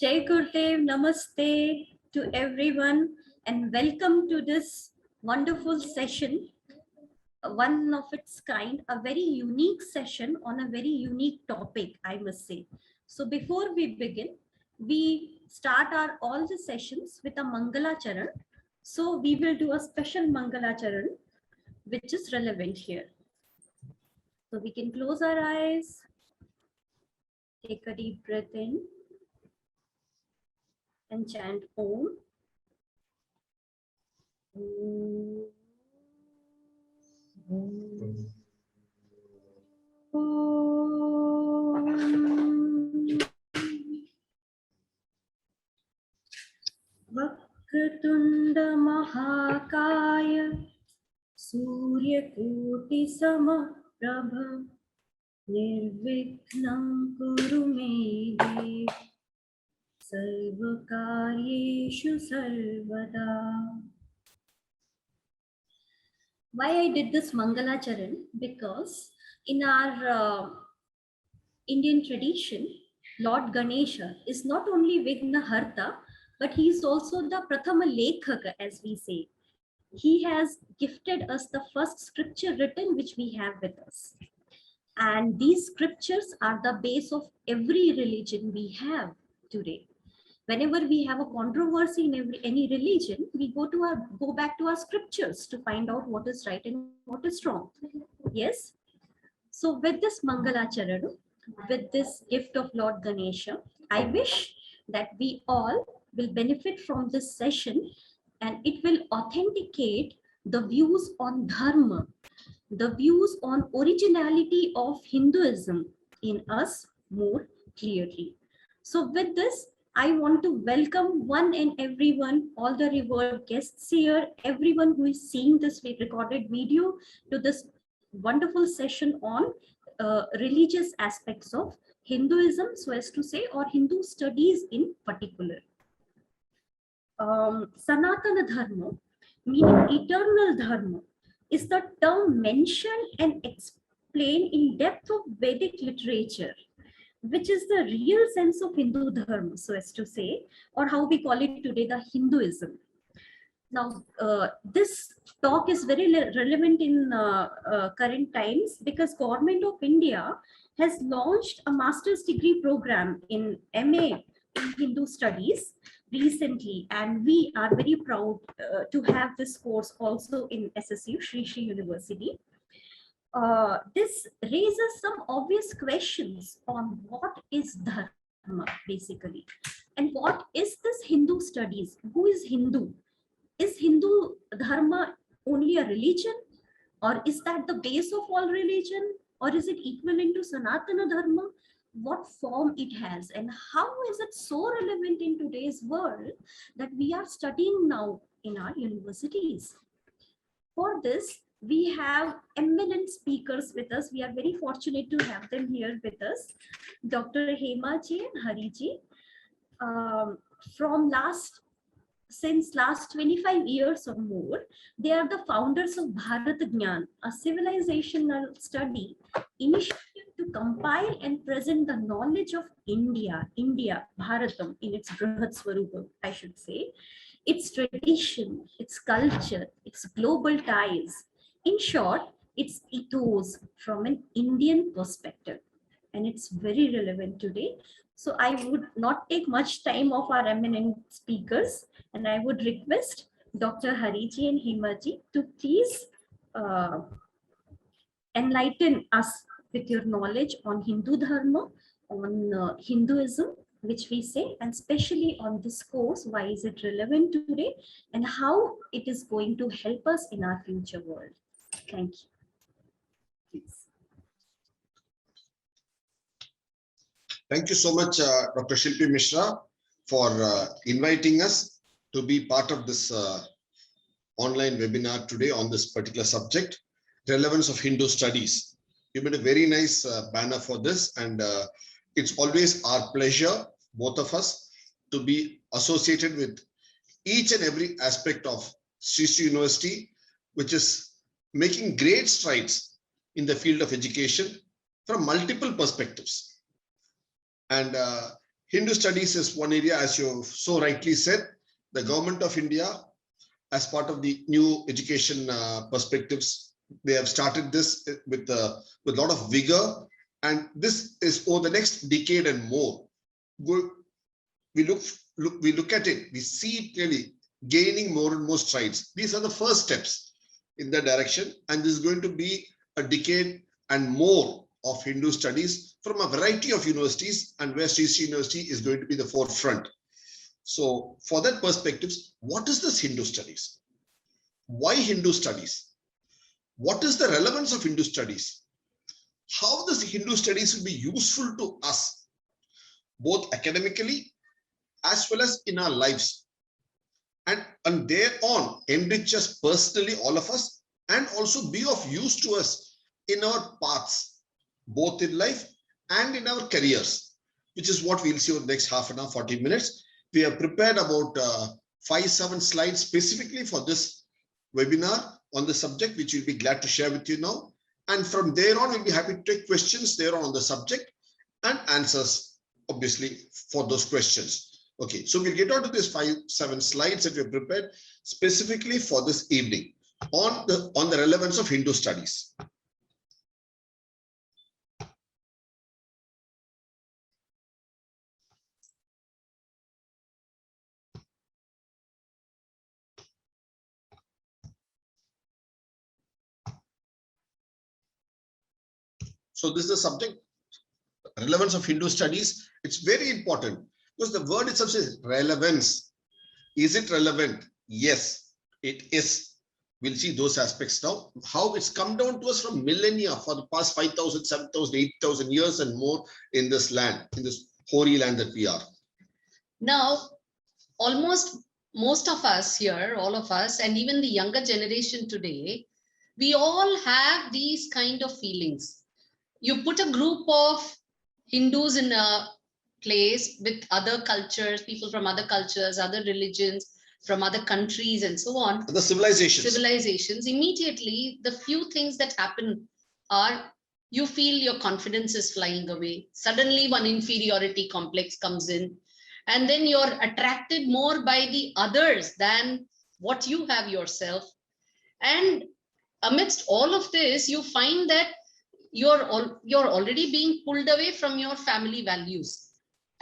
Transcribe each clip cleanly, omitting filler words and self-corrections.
Jai Gurudev, Namaste to everyone and welcome to this wonderful session, one of its kind, a very unique session on a very unique topic, I must say. So before we begin, we start all the sessions with a Mangala Charan. So we will do a special Mangala Charan, which is relevant here. So we can close our eyes, take a deep breath in, and chant Om. Vakratunda Mahakaya Surya Koti Samaprabha Nirvignam Kuru Me Dev Sarvakaryeshu Sarvada. Why I did this Mangala Charan? Because in our Indian tradition, Lord Ganesha is not only Vigna Harta, but he is also the Prathama Lekhaka, as we say. He has gifted us the first scripture written which we have with us. And these scriptures are the base of every religion we have today. Whenever we have a controversy in any religion, we go back to our scriptures to find out what is right and what is wrong. Yes. So with this Mangala Charana, with this gift of Lord Ganesha, I wish that we all will benefit from this session and it will authenticate the views on Dharma, the views on originality of Hinduism in us more clearly. So with this, I want to welcome one and everyone, all the revered guests here, everyone who is seeing this recorded video to this wonderful session on religious aspects of Hinduism, so as to say, or Hindu studies in particular. Sanatana Dharma, meaning eternal Dharma, is the term mentioned and explained in depth of Vedic literature, which is the real sense of Hindu Dharma, so as to say, or how we call it today, the Hinduism. Now, this talk is very relevant in current times because Government of India has launched a master's degree program in MA in Hindu Studies recently, and we are very proud to have this course also in SSU, Shri Shri University. This raises some obvious questions on what is Dharma basically, and what is this Hindu studies? Who is Hindu? Is Hindu Dharma only a religion, or is that the base of all religion, or is it equivalent to Sanatana Dharma? What form it has, and how is it so relevant in today's world that we are studying now in our universities? For this, we have eminent speakers with us. We are very fortunate to have them here with us. Dr. Hema ji and Hari ji. Since last 25 years or more, they are the founders of Bharath Gyan, a civilizational study initiative to compile and present the knowledge of India, Bharatam in its Brihat Swarupa, I should say, its tradition, its culture, its global ties. In short, its ethos from an Indian perspective. And it's very relevant today. So I would not take much time of our eminent speakers, and I would request Dr. Hari ji and Hema ji to please enlighten us with your knowledge on Hindu Dharma, on Hinduism, which we say, and especially on this course, why is it relevant today, and how it is going to help us in our future world. Thank you. Please. Thank you so much, Dr. Shilpi Mishra, for inviting us to be part of this online webinar today on this particular subject, relevance of Hindu studies. You made a very nice banner for this, and it's always our pleasure, both of us, to be associated with each and every aspect of Sri Sri University, which is making great strides in the field of education from multiple perspectives. And Hindu studies is one area, as you so rightly said. The government of India, as part of the new education perspectives, they have started this with a lot of vigor, and this is over the next decade and more. We look at it, we see it clearly gaining more and more strides. These are the first steps in that direction, and this is going to be a decade and more of Hindu studies from a variety of universities, and West East University is going to be the forefront. So for that perspective, what is this Hindu studies? Why Hindu studies? What is the relevance of Hindu studies? How this Hindu studies will be useful to us, both academically as well as in our lives, and thereon enrich us personally, all of us, and also be of use to us in our paths, both in life and in our careers, which is what we'll see over the next half an hour, 40 minutes. We have prepared about 5-7 slides specifically for this webinar on the subject, which we'll be glad to share with you now. And from there on, we'll be happy to take questions there on the subject and answers, obviously, for those questions. Okay, so we'll get on to these 5-7 slides that we have prepared specifically for this evening on the relevance of Hindu studies. So this is the subject, relevance of Hindu studies. It's very important because the word itself says relevance. Is it relevant? Yes, it is. We'll see those aspects now. How it's come down to us from millennia for the past 5,000, 7,000, 8,000 years and more in this land, in this hoary land that we are. Now, almost most of us here, all of us, and even the younger generation today, we all have these kind of feelings. You put a group of Hindus in a place with other cultures, people from other cultures, other religions, from other countries, and so on. The civilizations. Immediately, the few things that happen are you feel your confidence is flying away. Suddenly, one inferiority complex comes in, and then you're attracted more by the others than what you have yourself. And amidst all of this, you find that you're already being pulled away from your family values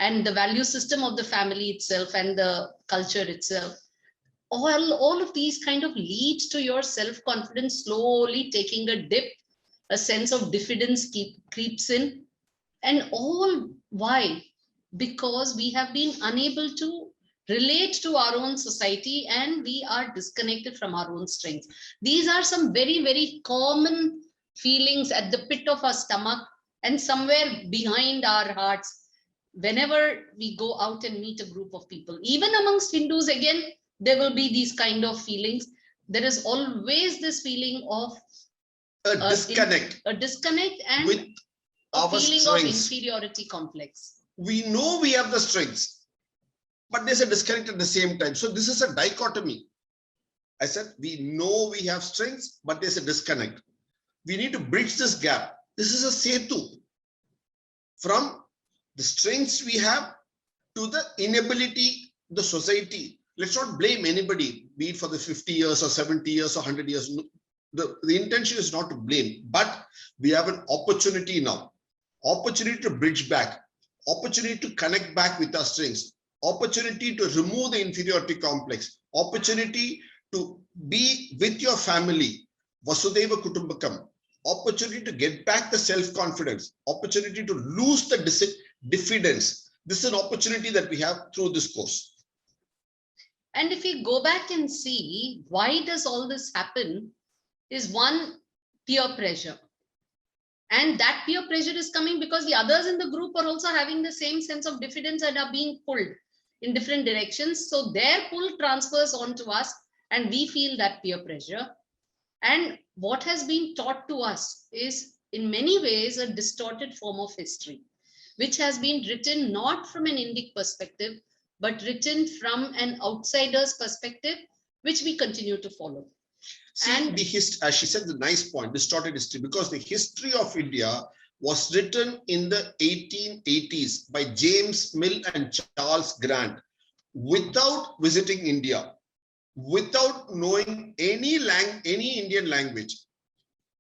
and the value system of the family itself and the culture itself. All of these kind of lead to your self-confidence slowly taking a dip, a sense of diffidence creeps in. And all why? Because we have been unable to relate to our own society and we are disconnected from our own strengths. These are some very, very common feelings at the pit of our stomach and somewhere behind our hearts whenever we go out and meet a group of people. Even amongst Hindus, again, there will be these kind of feelings. There is always this feeling of a disconnect and with a our feeling strengths. of inferiority complex. We know we have the strengths, but there's a disconnect at the same time. So this is a dichotomy. I said, we know we have strengths, but there's a disconnect. We need to bridge this gap. This is a setu from the strengths we have to the inability, the society. Let's not blame anybody, be it for the 50 years or 70 years or 100 years. The intention is not to blame, but we have an opportunity now. Opportunity to bridge back, opportunity to connect back with our strengths, opportunity to remove the inferiority complex, opportunity to be with your family, Vasudhaiva Kutumbakam, opportunity to get back the self-confidence, opportunity to lose the diffidence. This is an opportunity that we have through this course. And if we go back and see why does all this happen, is one, peer pressure. And that peer pressure is coming because the others in the group are also having the same sense of diffidence and are being pulled in different directions. So their pull transfers onto us and we feel that peer pressure. And what has been taught to us is in many ways a distorted form of history, which has been written not from an Indic perspective, but written from an outsider's perspective, which we continue to follow. See, and the history, as she said, the nice point, distorted history, because the history of India was written in the 1880s by James Mill and Charles Grant without visiting India, without knowing any Indian language,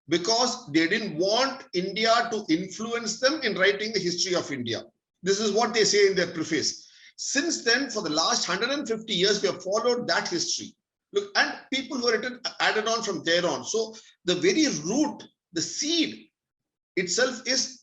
because they didn't want India to influence them in writing the history of India. This is what they say in their preface. Since then, for the last 150 years, we have followed that history. Look, and people who are written added on from there on. So the very root, the seed itself is,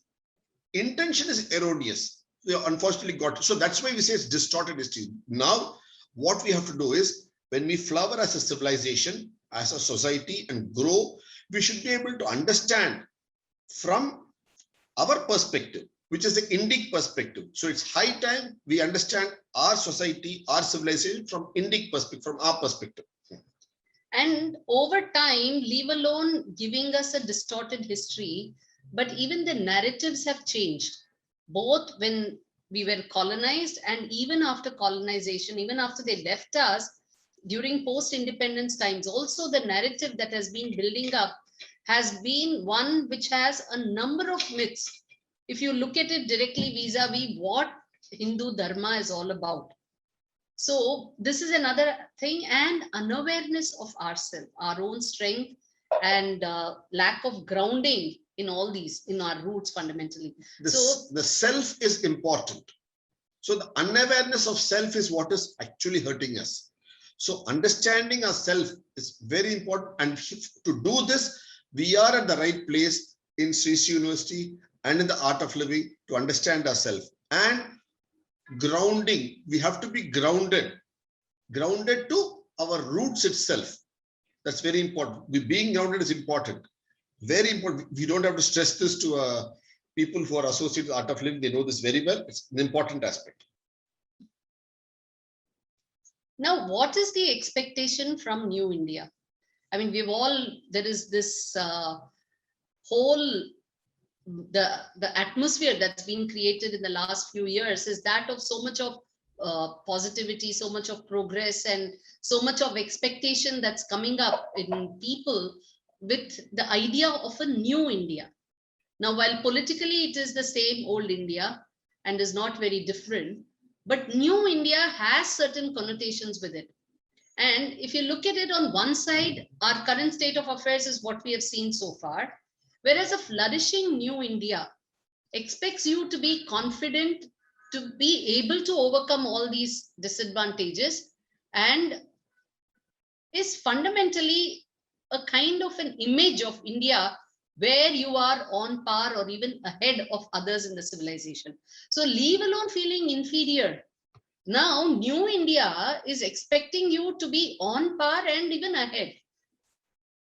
intention is erroneous. We have unfortunately got, so that's why we say it's distorted history. Now, what we have to do is, when we flower as a civilization, as a society and grow, we should be able to understand from our perspective, which is the Indic perspective. So it's high time we understand our society, our civilization from Indic perspective, from our perspective. And over time, leave alone giving us a distorted history, but even the narratives have changed, both when we were colonized and even after colonization, even after they left us during post-independence times. Also, the narrative that has been building up has been one which has a number of myths. If you look at it directly vis-a-vis what Hindu Dharma is all about. So this is another thing, and unawareness of ourselves, our own strength, and lack of grounding in all these, in our roots fundamentally. So the self is important. So the unawareness of self is what is actually hurting us. So understanding ourself is very important. And to do this, we are at the right place in Sri University and in the art of living to understand ourselves. And grounding, we have to be grounded to our roots itself. That's very important. Being grounded is important, very important. We don't have to stress this to people who are associated with art of living. They know this very well. It's an important aspect. Now, what is the expectation from New India? I mean, there is this whole, the atmosphere that's been created in the last few years is that of so much of positivity, so much of progress, and so much of expectation that's coming up in people with the idea of a new India. Now, while politically it is the same old India and is not very different, but new India has certain connotations with it. And if you look at it on one side, our current state of affairs is what we have seen so far. Whereas a flourishing new India expects you to be confident, to be able to overcome all these disadvantages, and is fundamentally a kind of an image of India where you are on par or even ahead of others in the civilization. So leave alone feeling inferior. Now, new India is expecting you to be on par and even ahead.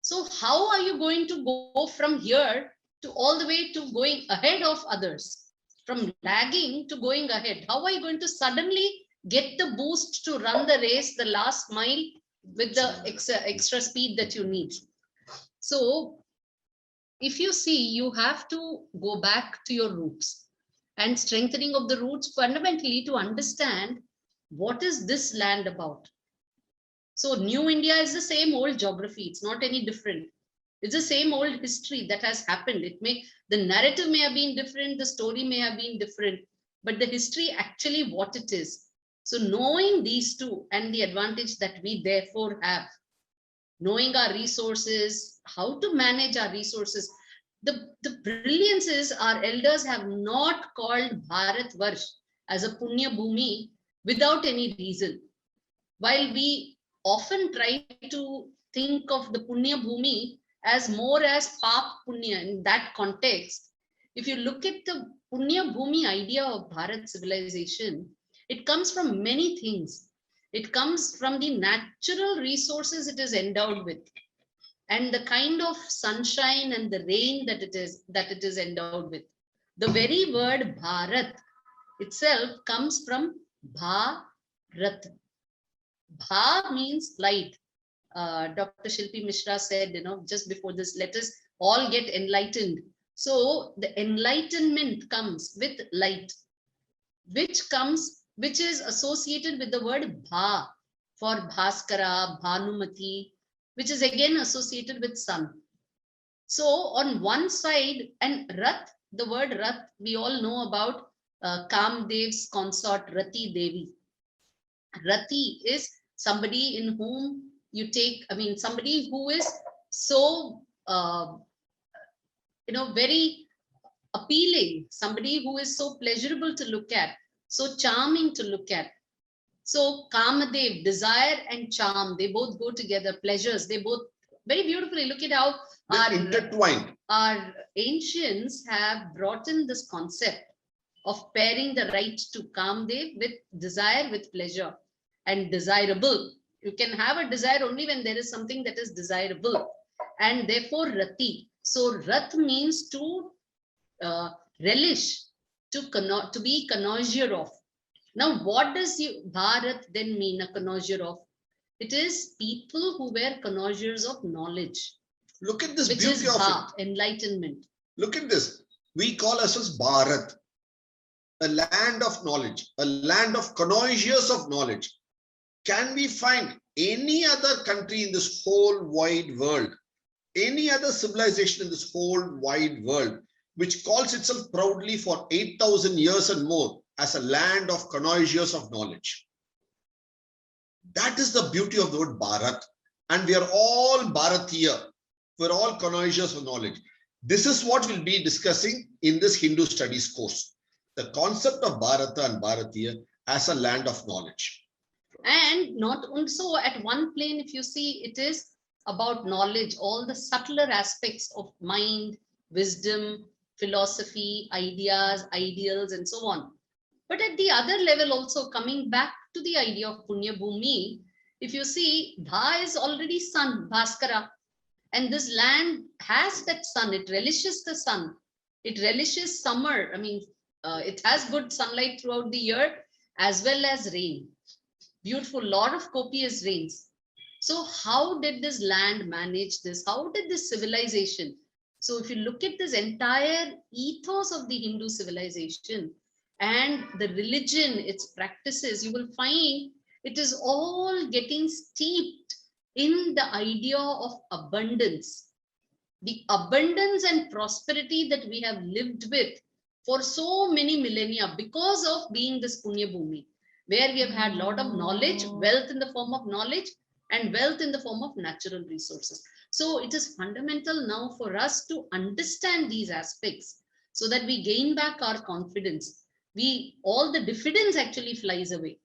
So how are you going to go from here to all the way to going ahead of others? From lagging to going ahead? How are you going to suddenly get the boost to run the race, the last mile, with the extra speed that you need? So if you see, you have to go back to your roots, and strengthening of the roots fundamentally to understand what is this land about. So New India is the same old geography. It's not any different. It's the same old history that has happened. The narrative may have been different, the story may have been different, but the history actually what it is. So knowing these two and the advantage that we therefore have, knowing our resources, how to manage our resources. The brilliance is our elders have not called Bharat Varsh as a Punya Bhumi without any reason. While we often try to think of the Punya Bhumi as more as Pap Punya in that context, if you look at the Punya Bhumi idea of Bharat civilization, it comes from many things. It comes from the natural resources it is endowed with, and the kind of sunshine and the rain that it is endowed with. The very word Bharat itself comes from Bharat. Bha means light. Dr. Shilpi Mishra said, just before this, let us all get enlightened. So the enlightenment comes with light, which is associated with the word Bha for Bhaskara, Bhanumati, which is again associated with sun. So on one side, and Rath the word Rath, we all know about Kamdev's consort Rati Devi. Rati is somebody in whom you take, somebody who is so, very appealing, somebody who is so pleasurable to look at, so charming to look at. So Kamadev, desire and charm, they both go together, pleasures, they both very beautifully. Look at how our ancients have brought in this concept of pairing the right to Kamadev with desire, with pleasure and desirable. You can have a desire only when there is something that is desirable, and therefore Rati. So Rat means to relish, to be connoisseur of. Now, what does Bharat then mean, a connoisseur of? It is people who were connoisseurs of knowledge. Look at this which beauty is of it. Enlightenment. Look at this. We call ourselves Bharat, a land of knowledge, a land of connoisseurs of knowledge. Can we find any other country in this whole wide world, any other civilization in this whole wide world, which calls itself proudly for 8,000 years and more as a land of connoisseurs of knowledge? That is the beauty of the word Bharat. And we are all Bharatiya. We're all connoisseurs of knowledge. This is what we'll be discussing in this Hindu studies course. The concept of Bharata and Bharatiya as a land of knowledge. And not also at one plane, if you see, it is about knowledge, all the subtler aspects of mind, wisdom, philosophy, ideas, ideals, and so on. But at the other level, also coming back to the idea of Punya Bhumi, if you see, Bha is already sun, Bhaskara. And this land has that sun, it relishes the sun, it relishes summer. It has good sunlight throughout the year as well as rain. Beautiful, lot of copious rains. So how did this land manage this? How did this civilization? So if you look at this entire ethos of the Hindu civilization and the religion, its practices, you will find it is all getting steeped in the idea of abundance. The abundance and prosperity that we have lived with for so many millennia because of being this Punya Bhumi, where we have had a lot of knowledge, wealth in the form of knowledge and wealth in the form of natural resources. So it is fundamental now for us to understand these aspects so that we gain back our confidence. All the diffidence actually flies away,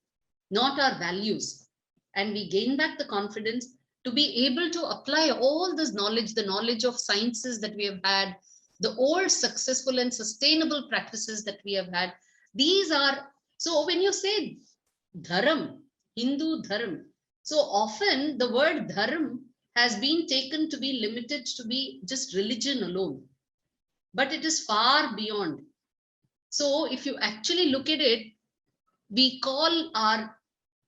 not our values. And we gain back the confidence to be able to apply all this knowledge, the knowledge of sciences that we have had, the old successful and sustainable practices that we have had. These are, so when you say Dharam, Hindu Dharam, so often the word Dharam has been taken to be limited to be just religion alone, but it is far beyond. So if you actually look at it, we call our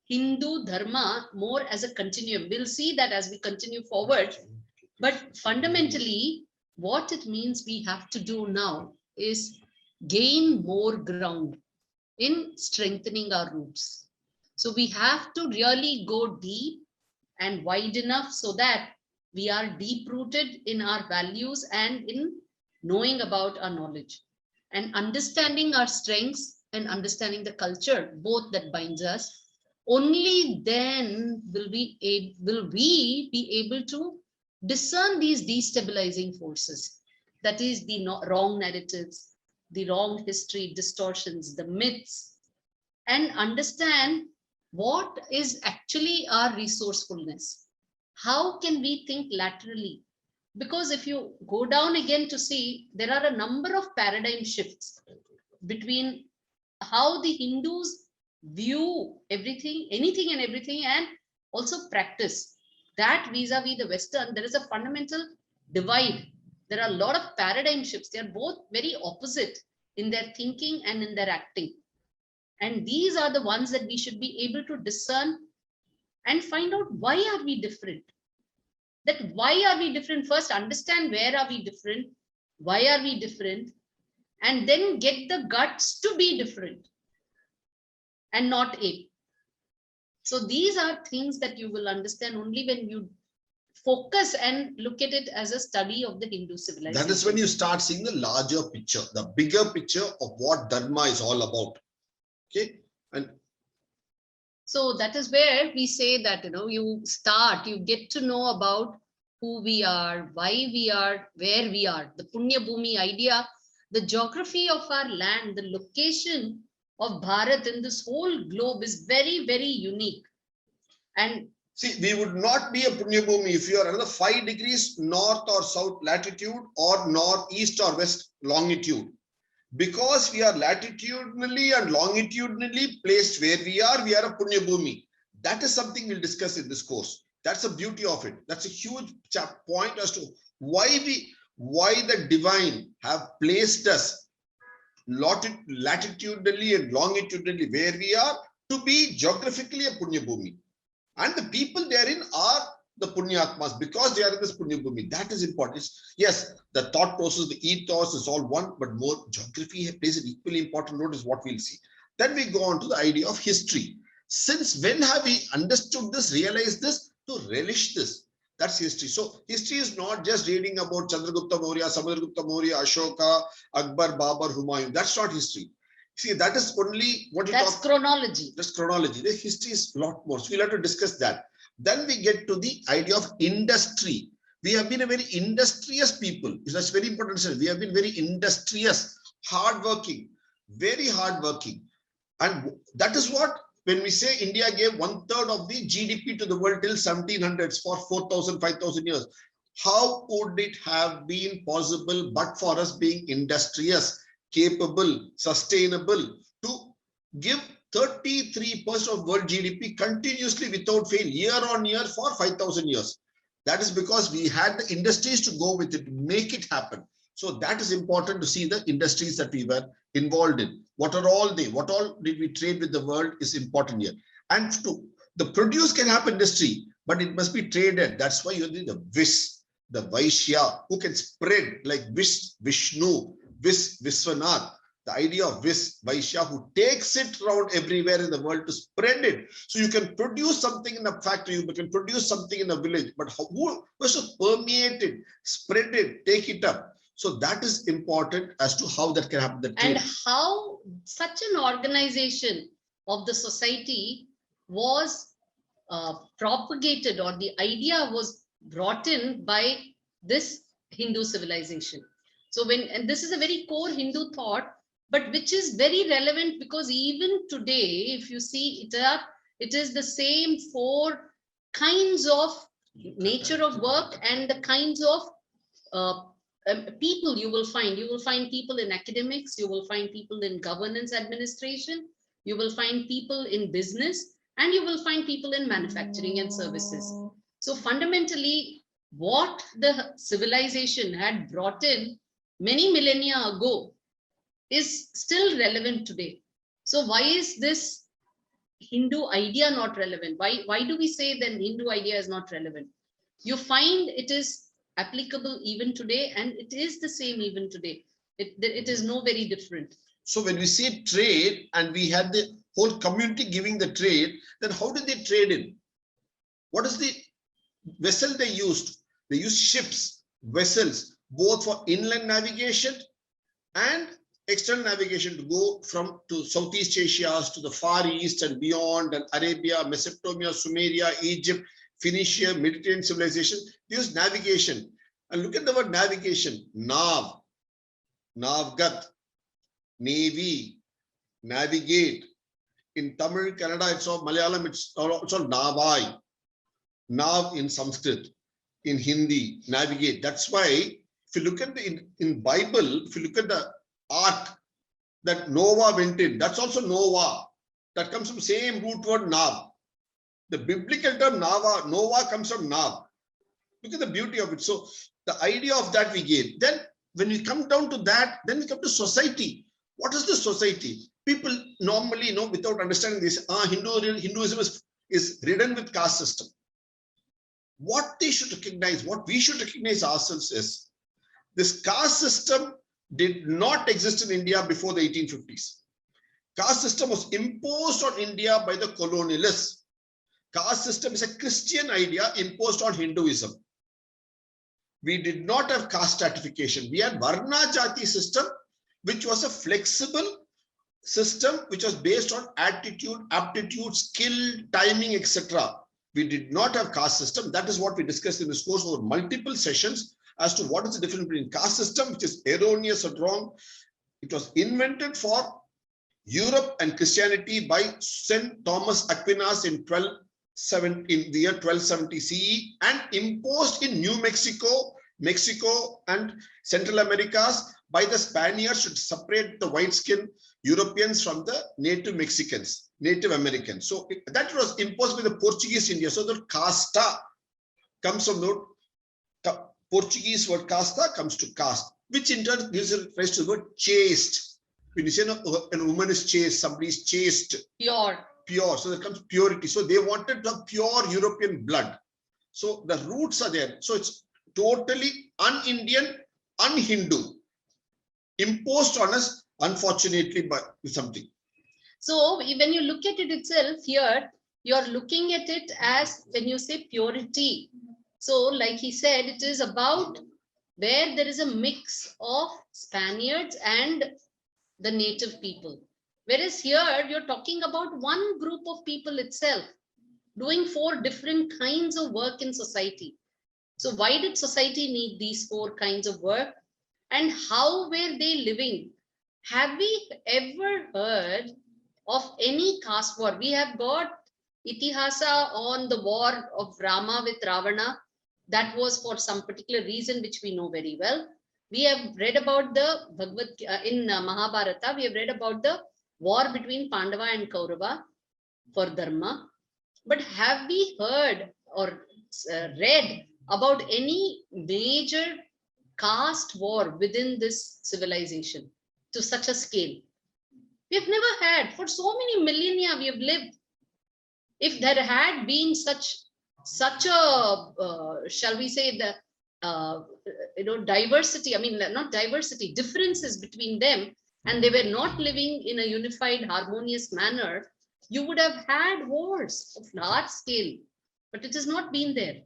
Hindu Dharma more as a continuum. We'll see that as we continue forward. But fundamentally, what it means we have to do now is gain more ground in strengthening our roots. So we have to really go deep and wide enough so that we are deep rooted in our values and in knowing about our knowledge and understanding our strengths and understanding the culture, both that binds us. Only then will we be able to discern these destabilizing forces. That is the wrong narratives, the wrong history, distortions, the myths, and understand what is actually our resourcefulness. How can we think laterally? Because if you go down again to see, there are a number of paradigm shifts between how the Hindus view everything, anything and everything, and also practice that vis-a-vis the Western. There is a fundamental divide. There are a lot of paradigm shifts. They are both very opposite in their thinking and in their acting. And these are the ones that we should be able to discern and find out why are we different. That why are we different? First, understand where are we different, why are we different, and then get the guts to be different and not ape. So these are things that you will understand only when you focus and look at it as a study of the Hindu civilization. That is when you start seeing the larger picture, the bigger picture of what Dharma is all about. Okay. And so that is where we say that, you get to know about who we are, why we are, where we are. The Punya Bhumi idea, the geography of our land, the location of Bharat in this whole globe is very, very unique. And see, we would not be a Punya Bhumi if you are another 5 degrees north or south latitude or north, east or west longitude. Because we are latitudinally and longitudinally placed where we are a Punya Bhumi. That is something we'll discuss in this course. That's the beauty of it. That's a huge point as to why the divine have placed us latitudinally and longitudinally where we are to be geographically a Punya Bhumi. And the people therein are the Punyatmas because they are in this Punya Bhumi. That is important. Yes, the thought process, the ethos is all one, but more geography plays an equally important role is what we'll see. Then we go on to the idea of history. Since when have we understood this, realized this, to relish this? That's history. So history is not just reading about Chandragupta Maurya, Samudragupta Maurya, Ashoka, Akbar, Babur, Humayun. That's not history. See, that is only what you talk. That's chronology. That's chronology. The history is a lot more. So we'll have to discuss that. Then we get to the idea of industry. We have been a very industrious people. That's very important to say. We have been very industrious, hardworking, very hardworking. And that is what, when we say India gave 1/3 of the GDP to the world till 1700s for 4,000, 5,000 years. How would it have been possible but for us being industrious, capable, sustainable to give 33% of world GDP continuously without fail year on year for 5,000 years? That is because we had the industries to go with it, make it happen. So that is important to see the industries that we were involved in. What are all they? What all did we trade with the world is important here. And the produce can have industry, but it must be traded. That's why you need the the Vaishya, who can spread like Vishnu, Viswanath. The idea of Vaishya, who takes it around everywhere in the world to spread it. So you can produce something in a factory, you can produce something in a village, but who was to permeate it, spread it, take it up. So that is important as to how that can happen. And how such an organization of the society was propagated, or the idea was brought in by this Hindu civilization. So and this is a very core Hindu thought, but which is very relevant, because even today, if you see it is the same 4 kinds of nature of work and the kinds of people you will find. You will find people in academics, you will find people in governance administration, you will find people in business, and you will find people in manufacturing and services. So fundamentally, what the civilization had brought in many millennia ago is still relevant today. So why is this Hindu idea not relevant? Why do we say that Hindu idea is not relevant? You find it is applicable even today, and it is the same even today. It is no very different. So when we say trade, and we had the whole community giving the trade, then how did they trade in? What is the vessel they used? They used ships, vessels, both for inland navigation and external navigation to go to Southeast Asia, to the Far East and beyond, and Arabia, Mesopotamia, Sumeria, Egypt, Phoenicia, Mediterranean civilization. Use navigation. And look at the word navigation. Nav, Navgat, Navy, navigate. In Tamil, Kannada, it's all Malayalam, it's also Navai. Nav in Sanskrit, in Hindi, navigate. That's why if you look at in Bible, if you look at the ark that Noah went in, that's also Noah. That comes from same root word Nav. The biblical term Noah comes from Nav. Look at the beauty of it. So the idea of that we gave. Then when we come down to that, then we come to society. What is the society? People normally, without understanding this, Hinduism is ridden with caste system. What they should recognize, what we should recognize ourselves is, this caste system did not exist in India before the 1850s. Caste system was imposed on India by the colonialists. Caste system is a Christian idea imposed on Hinduism. We did not have caste stratification. We had Varna Jati system, which was a flexible system, which was based on attitude, aptitude, skill, timing, etc. We did not have caste system. That is what we discussed in this course over multiple sessions as to what is the difference between caste system, which is erroneous or wrong. It was invented for Europe and Christianity by St. Thomas Aquinas in the year 1270 CE and imposed in New Mexico, Mexico and Central Americas by the Spaniards to separate the white-skinned Europeans from the native Mexicans, Native Americans. So that was imposed by the Portuguese India. So the casta comes from the Portuguese word casta comes to caste, which in turn gives rise to the word chaste. When you say a woman is chaste, somebody is chaste. Pure. So that comes purity. So they wanted to have pure European blood. So the roots are there. So it's totally un-Indian, un-Hindu, imposed on us, unfortunately, by something. So when you look at it itself here, you're looking at it as when you say purity. So like he said, it is about where there is a mix of Spaniards and the native people. Whereas here you're talking about one group of people itself doing 4 different kinds of work in society. So why did society need these 4 kinds of work? And how were they living? Have we ever heard of any caste war? We have got Itihasa on the war of Rama with Ravana. That was for some particular reason, which we know very well. We have read about the in Mahabharata, we have read about the war between Pandava and Kaurava for Dharma. But have we heard or read about any major caste war within this civilization to such a scale? We have never had. For so many millennia we have lived. If there had been such a shall we say the diversity, I mean not diversity, differences between them, and they were not living in a unified, harmonious manner, you would have had wars of large scale, but it has not been there.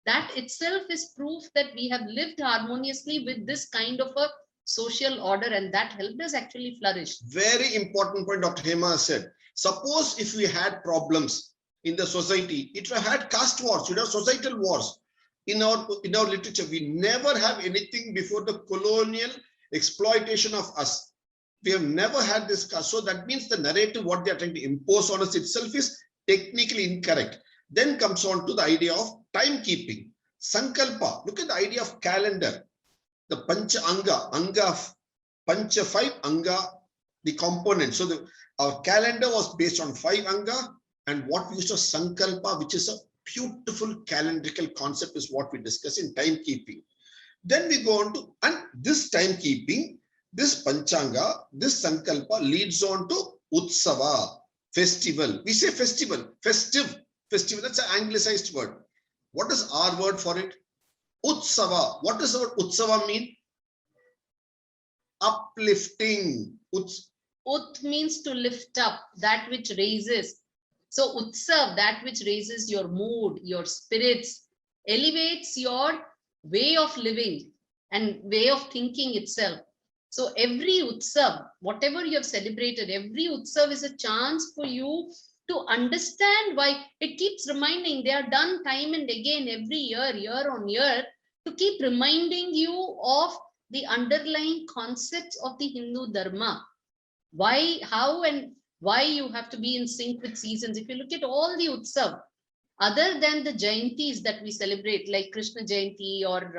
That itself is proof that we have lived harmoniously with this kind of a social order, and that helped us actually flourish. Very important point Dr. Hema said. Suppose if we had problems in the society, it would have had caste wars, you'd have societal wars. In our literature, we never have anything before the colonial exploitation of us. We have never had this caste. So that means the narrative, what they are trying to impose on us itself is technically incorrect. Then comes on to the idea of timekeeping. Sankalpa, look at the idea of calendar. The Pancha Anga, Pancha 5 Anga, the component. So our calendar was based on 5 Anga, and what we used to Sankalpa, which is a beautiful calendrical concept, is what we discuss in timekeeping. Then we go on to, and this timekeeping, this Panchanga, this Sankalpa leads on to Utsava, festival. We say festival, festive, that's an anglicized word. What is our word for it? Utsava. What does the word Utsava mean? Uplifting. Ut means to lift up, that which raises. So Utsav, that which raises your mood, your spirits, elevates your way of living and way of thinking itself. So every Utsav, whatever you have celebrated, every Utsav is a chance for you to understand why. It keeps reminding, they are done time and again every year, year on year, to keep reminding you of the underlying concepts of the Hindu Dharma. Why, how and why you have to be in sync with seasons. If you look at all the Utsav, other than the Jayantis that we celebrate, like Krishna Jayanti or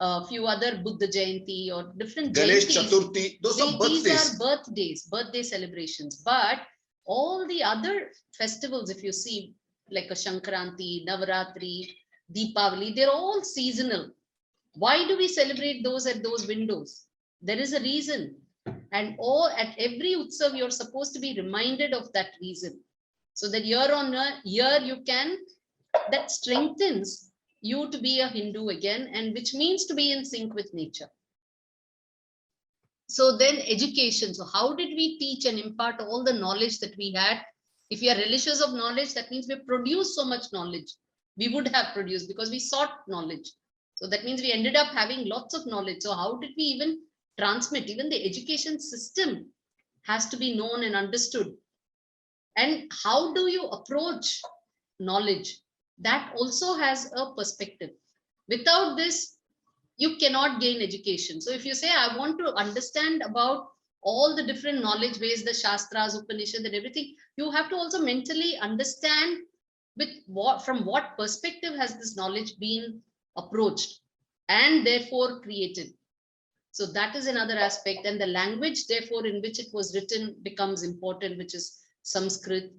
a few other Buddha Jayanti or different Ganesh Jayantis, Chaturthi, those are birthdays. These are birthday celebrations. But all the other festivals, if you see, like a Shankranti, Navaratri, Deepavali, they're all seasonal. Why do we celebrate those at those windows? There is a reason. And at every Utsav, you're supposed to be reminded of that reason. So that year on year, that strengthens you to be a Hindu again, and which means to be in sync with nature. So then education. So how did we teach and impart all the knowledge that we had? If we are relishers of knowledge, that means we produce so much knowledge. We would have produced because we sought knowledge. So that means we ended up having lots of knowledge. So how did we even transmit? Even the education system has to be known and understood. And how do you approach knowledge? That also has a perspective. Without this, you cannot gain education. So if you say, I want to understand about all the different knowledge base, the Shastras, Upanishads and everything, you have to also mentally understand with what, from what perspective has this knowledge been approached and therefore created. So that is another aspect. And the language, therefore, in which it was written becomes important, which is Sanskrit.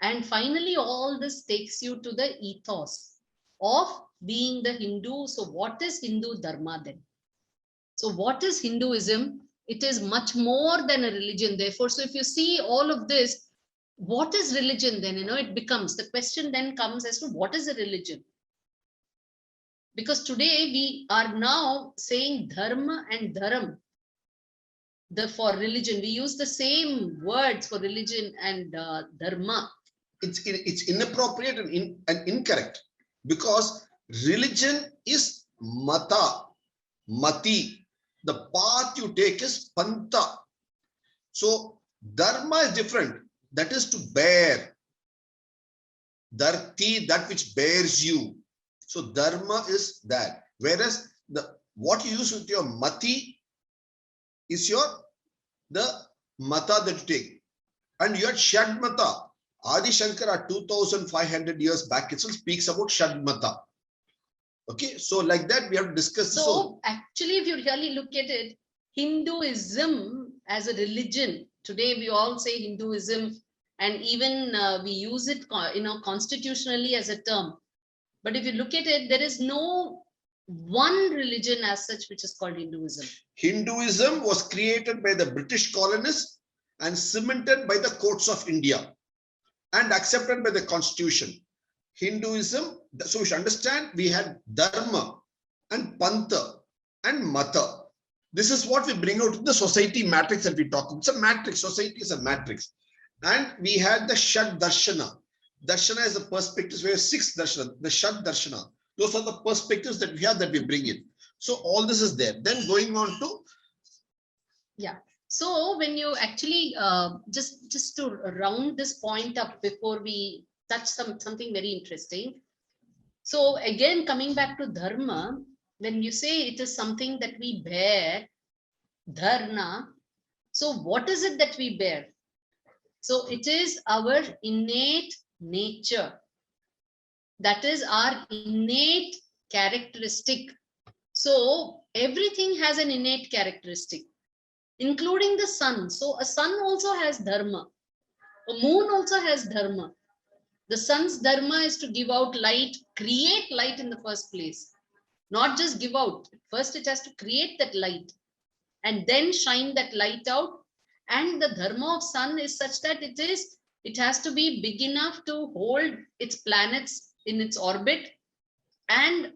And finally, all this takes you to the ethos of being the Hindu. So what is Hindu Dharma then? So what is Hinduism? It is much more than a religion. Therefore, so if you see all of this, what is religion then? It becomes, the question then comes as to what is a religion? Because today we are now saying Dharma and Dharam. For religion, we use the same words for religion and Dharma. It's inappropriate and incorrect, because religion is mata, mati. The path you take is panta. So dharma is different. That is to bear. Dharti, that which bears you. So dharma is that. Whereas what you use with your mati is the mata that you take. And you had Shadmata. Adi Shankara 2500 years back itself speaks about Shadmata. Okay, so like that we have discussed. So actually, if you really look at it, Hinduism as a religion, today we all say Hinduism, and even we use it constitutionally as a term. But if you look at it, there is no one religion as such which is called Hinduism. Hinduism was created by the British colonists and cemented by the courts of India and accepted by the constitution. Hinduism, so we should understand, we had Dharma and Pantha and Mata. This is what we bring out in the society matrix that we talk about. It's a matrix, society is a matrix. And we had the Shad Darshana. Darshana is the perspectives, we have 6 Darshana, the Shad Darshana. Those are the perspectives that we have that we bring in. So all this is there. Then going on to. Yeah. So when you actually, just to round this point up before we touch something very interesting. So again, coming back to Dharma, when you say it is something that we bear, Dharma, so what is it that we bear? So it is our innate nature. That is our innate characteristic. So everything has an innate characteristic, including the sun. So a sun also has dharma. A moon also has dharma. The sun's dharma is to give out light, create light in the first place, not just give out. First, it has to create that light and then shine that light out. And the dharma of sun is such that it has to be big enough to hold its planets in its orbit and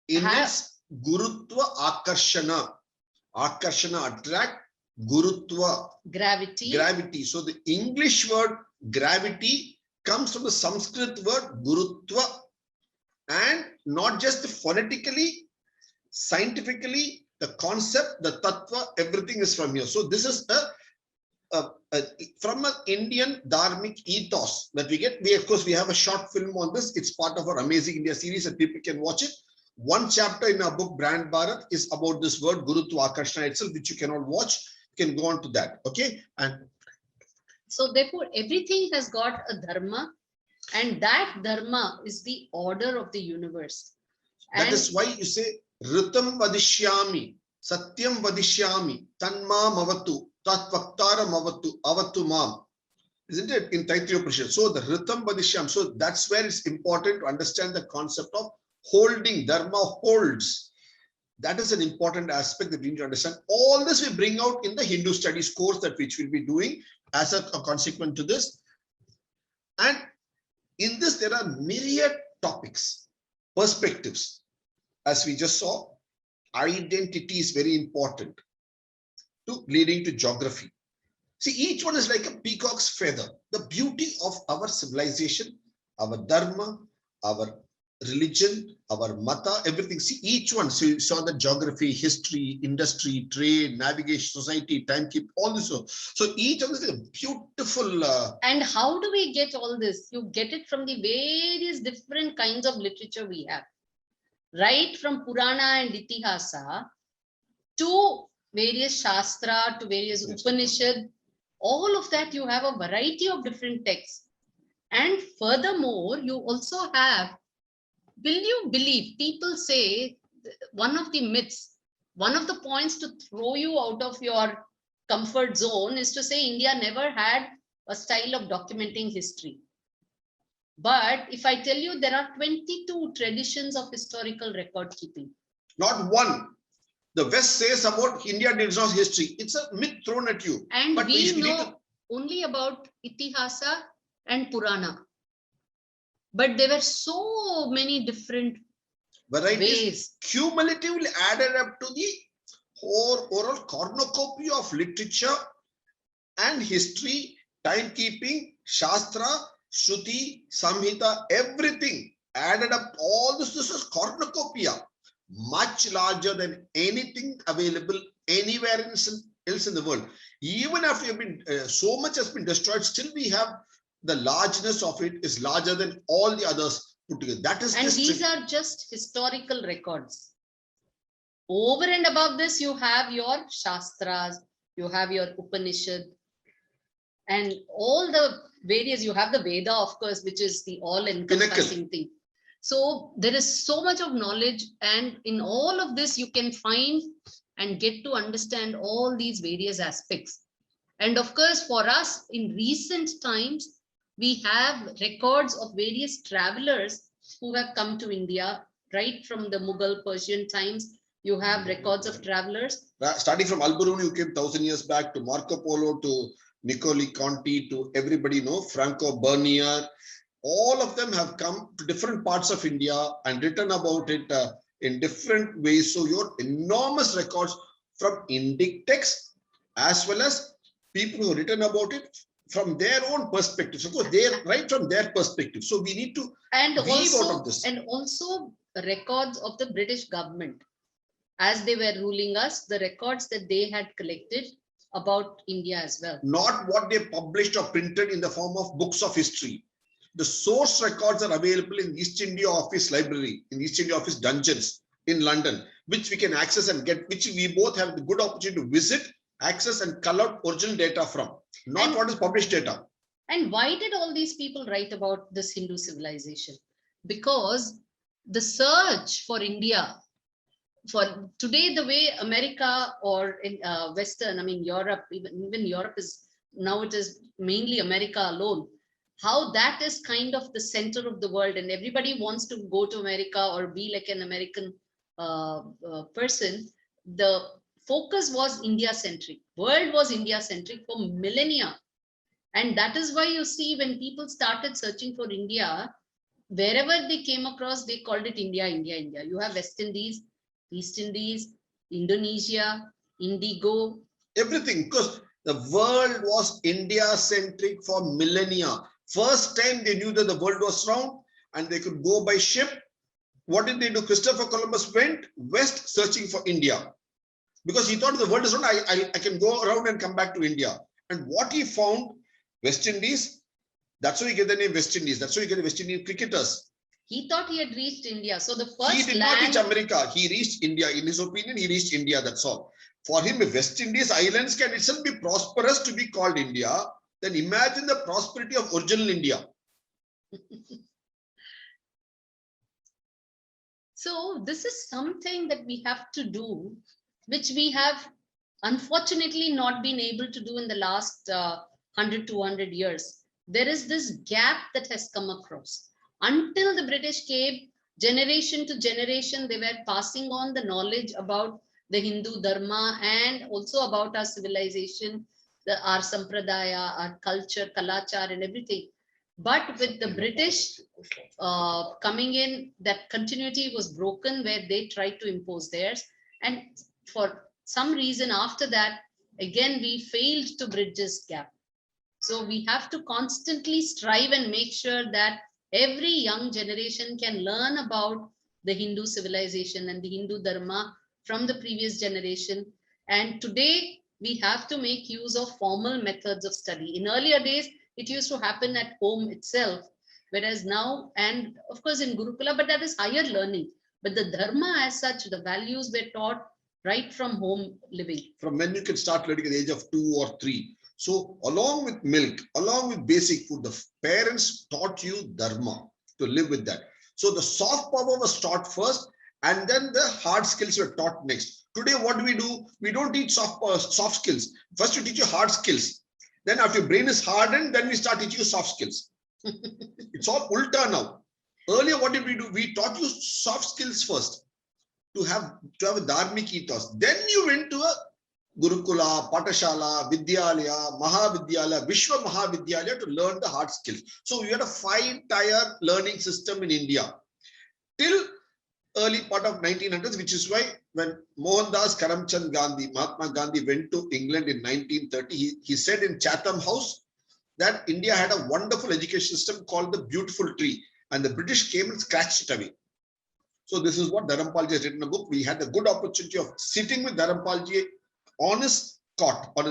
in its Gurutva Akarshana. Akarshana, attract, Gurutva, gravity. So the English word gravity comes from the Sanskrit word Gurutva, and not just phonetically, scientifically, the concept, the tattva, everything is from here. So this is from an Indian dharmic ethos that we get. Of course, we have a short film on this. It's part of our Amazing India series and people can watch it. One chapter in our book, Brand Bharat, is about this word Gurutva Akarshana itself, which you cannot watch. You can go on to that. Okay. And so therefore, everything has got a dharma, and that dharma is the order of the universe. That is why you say, Ritam vadishyami, Satyam vadishyami, Tanma mavatu, Tatvaktara mavatu, avatu mam. Isn't it? In Taittiriya Upanishad. So the Ritam vadishyam. So that's where it's important to understand the concept of holding. Dharma holds. That is an important aspect that we need to understand. All this we bring out in the Hindu studies course that which we'll be doing as a consequence to this. And in this, there are myriad topics, perspectives. As we just saw, identity is very important to leading to geography. See, each one is like a peacock's feather. The beauty of our civilization, our dharma, our religion, our mata, everything. See, each one. So you saw the geography, history, industry, trade, navigation, society, timekeep, all this. So each of this is a beautiful. And how do we get all this? You get it from the various different kinds of literature we have. Right from Purana and Itihasa to various Shastra, to various Upanishad, all of that you have a variety of different texts. And furthermore, you also have, will you believe, people say one of the myths, one of the points to throw you out of your comfort zone is to say India never had a style of documenting history. But if I tell you there are 22 traditions of historical record keeping. Not one. The West says about India did not history. It's a myth thrown at you. And but we know only about Itihasa and Purana. But there were so many different ways. Cumulatively added up to the overall cornucopia of literature and history, timekeeping, Shastra, Shruti, Samhita, everything added up. All this is cornucopia, much larger than anything available anywhere else in the world. Even after you've been so much has been destroyed, still we have the largeness of it is larger than all the others put together. That is, and these are just historical records. Over and above this, you have your Shastras, you have your Upanishad, and all the various, you have the Veda, of course, which is the all-encompassing thing. So there is so much of knowledge, and in all of this, you can find and get to understand all these various aspects. And of course, for us in recent times, we have records of various travelers who have come to India, right from the Mughal Persian times. You have records of travelers. Starting from Al-Biruni, who came 1,000 years back, to Marco Polo, to Niccoli Conti, to everybody, Franco Bernier. All of them have come to different parts of India and written about it in different ways. So your enormous records from Indic texts, as well as people who have written about it from their own perspective. So they're right from their perspective. So we need to weave out of this. And also records of the British government. As they were ruling us, the records that they had collected about India as well. Not what they published or printed in the form of books of history. The source records are available in East India Office Library, in East India Office Dungeons in London, which we can access and get, which we both have the good opportunity to visit, access and cull out original data from, not what is published data. And why did all these people write about this Hindu civilization? Because the search for India, for today, the way America or in Western, I mean, Europe, even Europe is, now it is mainly America alone, how that is kind of the center of the world and everybody wants to go to America or be like an American person. The focus was India-centric. World was India-centric for millennia. And that is why you see when people started searching for India, wherever they came across, they called it India, India, India. You have West Indies, East Indies, Indonesia, Indigo. Everything, because the world was India-centric for millennia. First time they knew that the world was round and they could go by ship. What did they do? Christopher Columbus went west searching for India because he thought the world is round. I can go around and come back to India. And what he found, West Indies, that's why you get the name West Indies. That's why you get the West Indian cricketers. He thought he had reached India. So the first he did not reach America. He reached India. In his opinion, he reached India. That's all. For him, if West Indies islands can itself be prosperous to be called India, then imagine the prosperity of original India. So this is something that we have to do, which we have unfortunately not been able to do in the last 100, 200 years. There is this gap that has come across. Until the British came, generation to generation, they were passing on the knowledge about the Hindu Dharma and also about our civilization, our sampradaya, our culture, kalachar and everything. But with the British coming in, that continuity was broken where they tried to impose theirs. And for some reason after that, again, we failed to bridge this gap. So we have to constantly strive and make sure that Every young generation can learn about the Hindu civilization and the Hindu Dharma from the previous generation. And today we have to make use of formal methods of study. In earlier days, it used to happen at home itself, whereas now, and of course in Gurukula, but that is higher learning. But the Dharma as such, the values were taught right from home living. From when you can start learning at the age of 2 or 3. So along with milk, along with basic food, the parents taught you Dharma to live with that. So the soft power was taught first, and then the hard skills were taught next. Today, what do? We don't teach soft skills. First, we teach you hard skills. Then after your brain is hardened, then we start teaching you soft skills. It's all ulta now. Earlier, what did we do? We taught you soft skills first to have a dharmic ethos. Then you went to a Gurukula, Patashala, Vidyalaya, Mahavidyalaya, Vishwa Mahavidyalaya to learn the hard skills. So we had a 5-tier learning system in India till early part of 1900s, which is why when Mohandas Karamchand Gandhi, Mahatma Gandhi went to England in 1930, he said in Chatham House that India had a wonderful education system called the Beautiful Tree, and the British came and scratched it away. So this is what Dharampalji has written in a book. We had a good opportunity of sitting with Dharampalji on his cot, on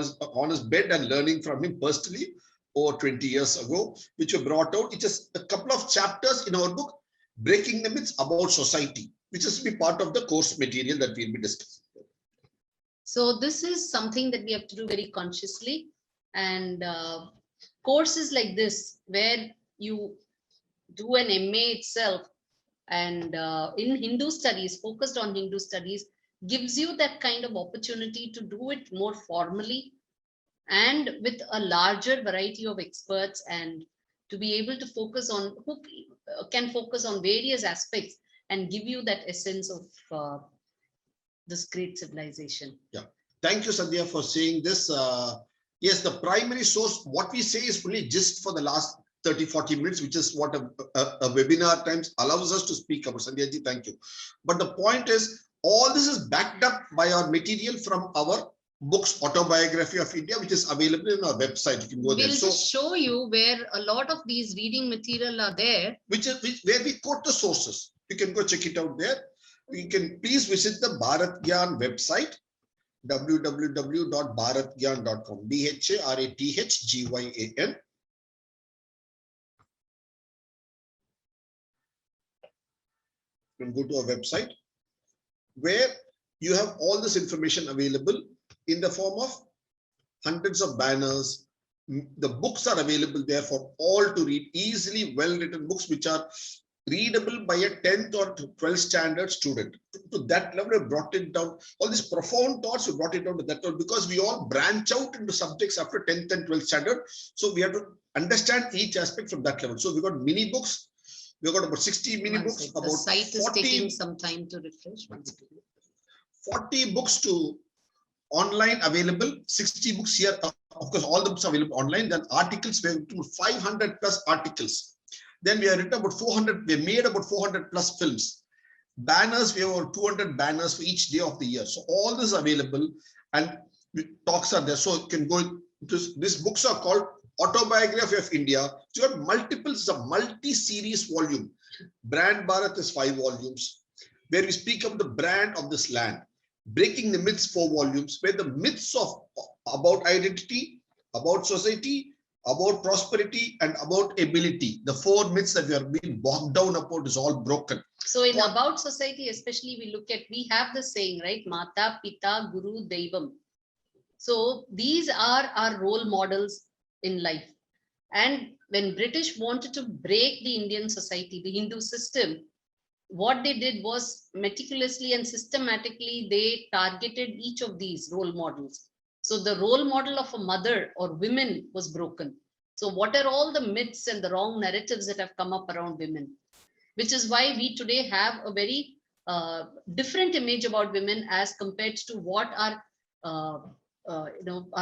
his bed, and learning from him personally over 20 years ago, which were brought out. It's just a couple of chapters in our book, Breaking the Myths About Society, which is to be part of the course material that we'll be discussing. So this is something that we have to do very consciously, and courses like this, where you do an MA itself, and in Hindu studies, focused on Hindu studies, gives you that kind of opportunity to do it more formally and with a larger variety of experts, and to be able to focus on who can focus on various aspects and give you that essence of this great civilization. Yeah. Thank you, Sandhya, for saying this. Yes, the primary source, what we say is only just for the last 30-40 minutes, which is what a webinar times allows us to speak about. Sandhya ji, thank you. But the point is, all this is backed up by our material from our books, Autobiography of India, which is available in our website. You can go there. We'll just show you where a lot of these reading material are there. Where we quote the sources. You can go check it out there. You can please visit the Bharath Gyan website, www.bharathgyan.com, BHARATHGYAN. You can go to our website where you have all this information available in the form of hundreds of banners. The books are available there for all to read, easily well-written books which are readable by a 10th or 12th standard student. To that level, we brought it down. All these profound thoughts, we brought it down to that level because we all branch out into subjects after 10th and 12th standard. So we have to understand each aspect from that level. So we got mini books. We got about 60 mini books. The site is taking some time to refresh. 40 books to online available, 60 books here. Of course, all the books are available online. Then articles, we have 500 plus articles. Then we have written about 400, we made about 400 plus films. Banners, we have over 200 banners for each day of the year. So all this is available and talks are there. So you can go, these books are called Autobiography of India. So you have multiple, it's a multi-series volume. Brand Bharat is 5 volumes, where we speak of the brand of this land. Breaking the Myths, 4 volumes, where the myths about identity, about society, about prosperity, and about ability. The 4 myths that we are being bogged down about is all broken. So in about society, especially we have the saying, right? Mata, Pita, Guru, Devam. So these are our role models in life. And when British wanted to break the Indian society, the Hindu system, what they did was meticulously and systematically, they targeted each of these role models. So the role model of a mother or women was broken. So what are all the myths and the wrong narratives that have come up around women? Which is why we today have a very different image about women as compared to what our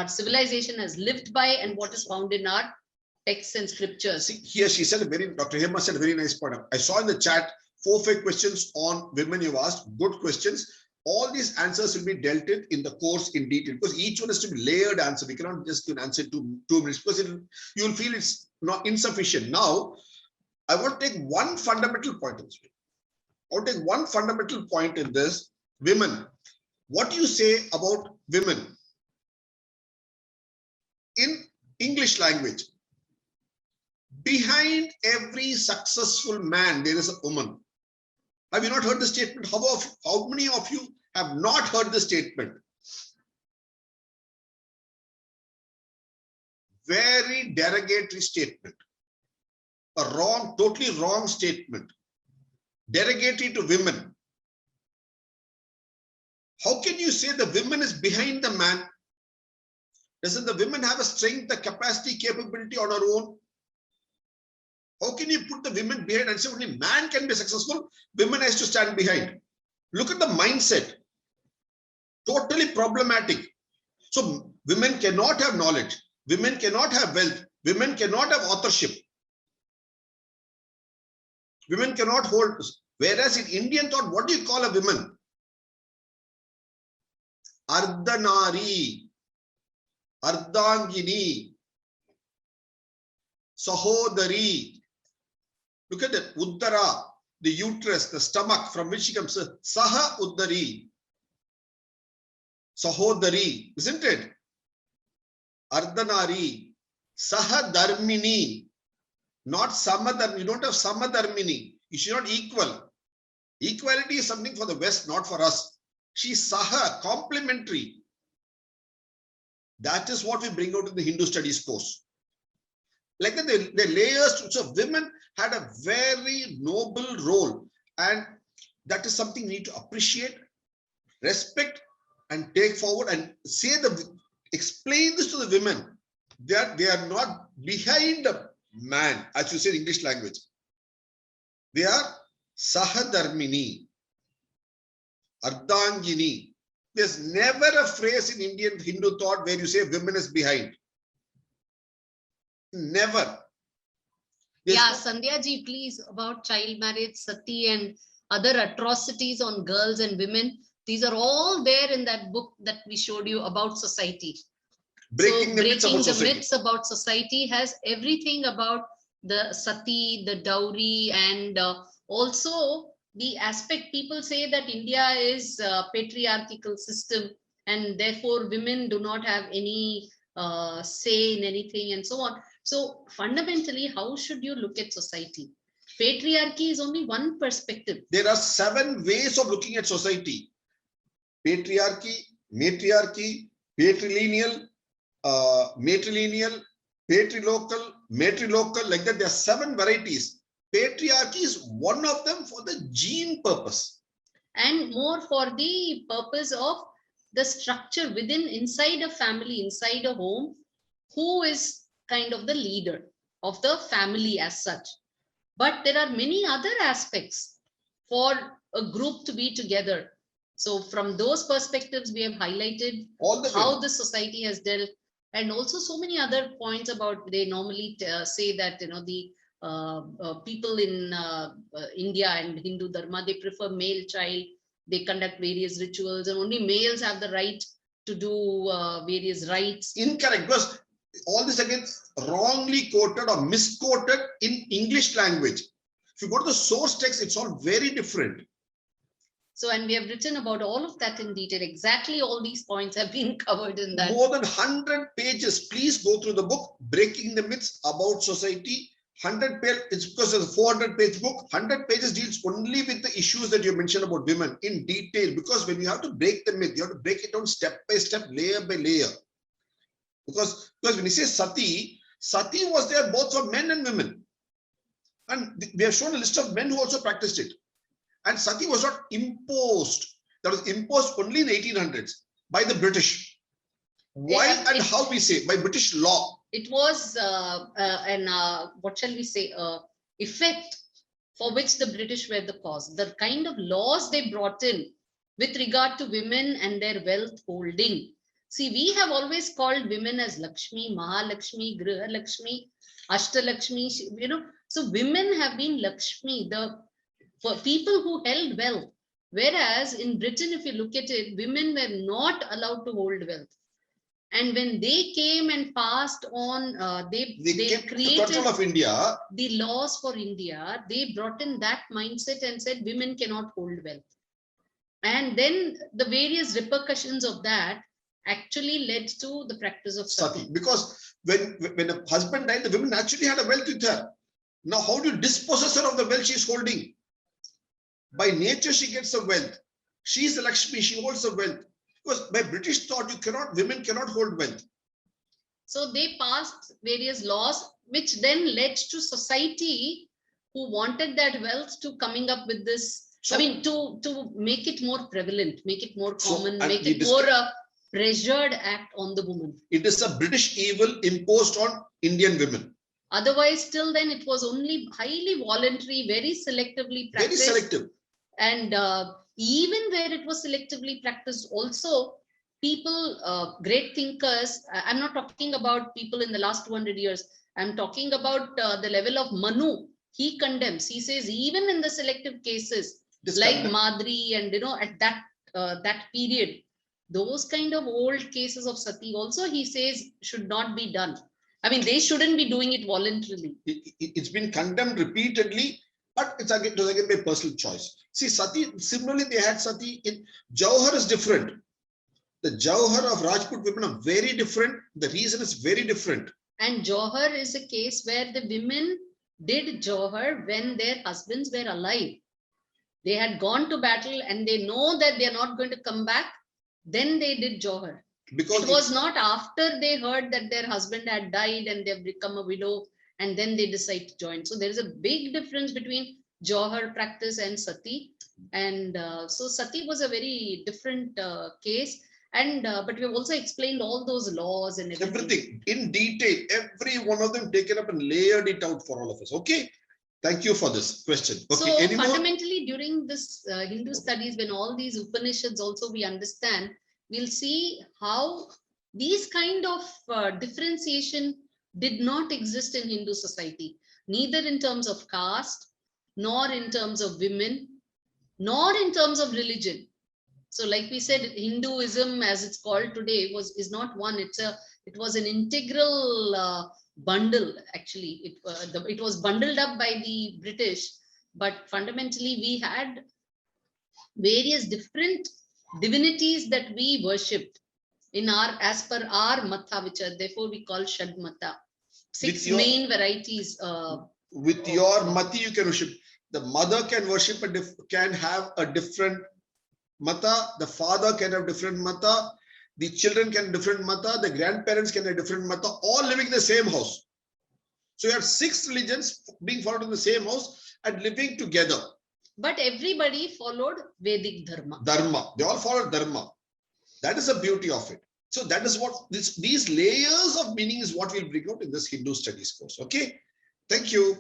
civilization has lived by and what is found in our texts and scriptures. See, here she said Dr. Hema said a very nice point. I saw in the chat 4 or 5 questions on women you've asked. Good questions. All these answers will be dealt in the course in detail because each one has to be layered answer. We cannot just give an answer to 2 minutes because you will feel it's not insufficient. Now, I want to take one fundamental point in this. I want to take one fundamental point in this. Women. What do you say about women? In English language, behind every successful man, there is a woman. Have you not heard the statement? How many of you have not heard the statement? Very derogatory statement. A wrong, totally wrong statement. Derogatory to women. How can you say the woman is behind the man? Doesn't the women have a strength, the capacity, capability on her own? How can you put the women behind and say only man can be successful, women has to stand behind? Look at the mindset. Totally problematic. So women cannot have knowledge. Women cannot have wealth. Women cannot have authorship. Women cannot hold. Whereas in Indian thought, what do you call a woman? Ardhanari, Ardhangini, Sahodari. Look at that. Uddara, the uterus, the stomach from which she comes. Saha Uddari. Sahodari, isn't it? Ardhanari, Saha Dharmini, not Samadharmini. You don't have Samadharmini. You should not equal. Equality is something for the West, not for us. She's Saha, complementary. That is what we bring out in the Hindu studies course. Like the layers. So women had a very noble role, and that is something we need to appreciate, respect, and take forward and explain this to the women that they are not behind a man, as you say in English language. They are Sahadharmini, Ardhangini. There's never a phrase in Indian Hindu thought where you say women is behind. Never. Yeah, Sandhya ji, please, about child marriage, sati and other atrocities on girls and women. These are all there in that book that we showed you about society. Breaking the myths about society has everything about the sati, the dowry, and also the aspect people say that India is a patriarchal system and therefore women do not have any say in anything and so on. So fundamentally, how should you look at society? Patriarchy is only one perspective. There are 7 ways of looking at society. Patriarchy, matriarchy, patrilineal, matrilineal, matrilocal, like that. There are 7 varieties. Patriarchy is one of them for the gene purpose. And more for the purpose of the structure within, inside a family, inside a home, who is kind of the leader of the family as such. But there are many other aspects for a group to be together. So from those perspectives, we have highlighted how the society has dealt, and also so many other points about, they normally say that, the people in India and Hindu Dharma, they prefer male child, they conduct various rituals, and only males have the right to do various rites. Incorrect, because all this again wrongly quoted or misquoted in English language. If you go to the source text, it's all very different. So, and we have written about all of that in detail. Exactly all these points have been covered in that. More than 100 pages. Please go through the book, Breaking the Myths About Society. 100 pages, it's because it's a 400-page book. 100 pages deals only with the issues that you mentioned about women in detail. Because when you have to break the myth, you have to break it down step by step, layer by layer. Because when you say sati was there both for men and women. And we have shown a list of men who also practiced it. And sati was not imposed. That was imposed only in the 1800s by the British. Why and how we say? By British law. It was what shall we say, effect for which the British were the cause. The kind of laws they brought in with regard to women and their wealth holding. See, we have always called women as Lakshmi, Mahalakshmi, Griha Lakshmi, Ashtalakshmi, so women have been Lakshmi, for people who held wealth. Whereas in Britain, if you look at it, women were not allowed to hold wealth. And when they came and passed on, they kept the created control of India. The laws for India. They brought in that mindset and said women cannot hold wealth. And then the various repercussions of that actually led to the practice of sati. Because when a husband died, the women naturally had a wealth with her. Now, how do you dispossess her of the wealth she is holding? By nature, she gets the wealth. She is the Lakshmi, she holds the wealth. Because by British thought, women cannot hold wealth. So they passed various laws, which then led to society who wanted that wealth to coming up with this. So, I mean, to make it more prevalent, make it more common, make it more a pressured act on the woman. It is a British evil imposed on Indian women. Otherwise, till then, it was only highly voluntary, very selectively practiced. Very selective. And even where it was selectively practiced also, people, great thinkers, I'm not talking about people in the last 200 years, I'm talking about the level of Manu. He condemns, he says, even in the selective cases, like Madri and, at that period, those kind of old cases of sati also, he says, should not be done. I mean, they shouldn't be doing it voluntarily. It's been condemned repeatedly, but it was again by personal choice. See, sati, similarly, they had sati in Jauhar is different. The Jauhar of Rajput women are very different. The reason is very different. And Jauhar is a case where the women did Jauhar when their husbands were alive. They had gone to battle and they know that they are not going to come back. Then they did Jauhar. Because it was not after they heard that their husband had died and they've become a widow and then they decide to join. So there is a big difference between Jauhar practice and sati. And so sati was a very different case. And but we have also explained all those laws and everything in detail, every one of them taken up and layered it out for all of us. Okay. Thank you for this question. Okay, so fundamentally during this Hindu studies, when all these Upanishads also we understand, we'll see how these kind of differentiation did not exist in Hindu society, neither in terms of caste, nor in terms of women, nor in terms of religion. So like we said, Hinduism as it's called today is not one, it was an integral bundle. Actually, it was bundled up by the British, but fundamentally we had various different divinities that we worshipped in as per our matha, which are therefore we call Shad Mata. 6 main varieties. With your mati, you can worship. The mother can worship can have a different mata. The father can have different mata. The children can have different mata. The grandparents can have different mata. All living in the same house. So you have 6 religions being followed in the same house and living together. But everybody followed Vedic Dharma. Dharma. They all followed Dharma. That is the beauty of it. So that is what these layers of meaning is what we'll bring out in this Hindu studies course. Okay. Thank you.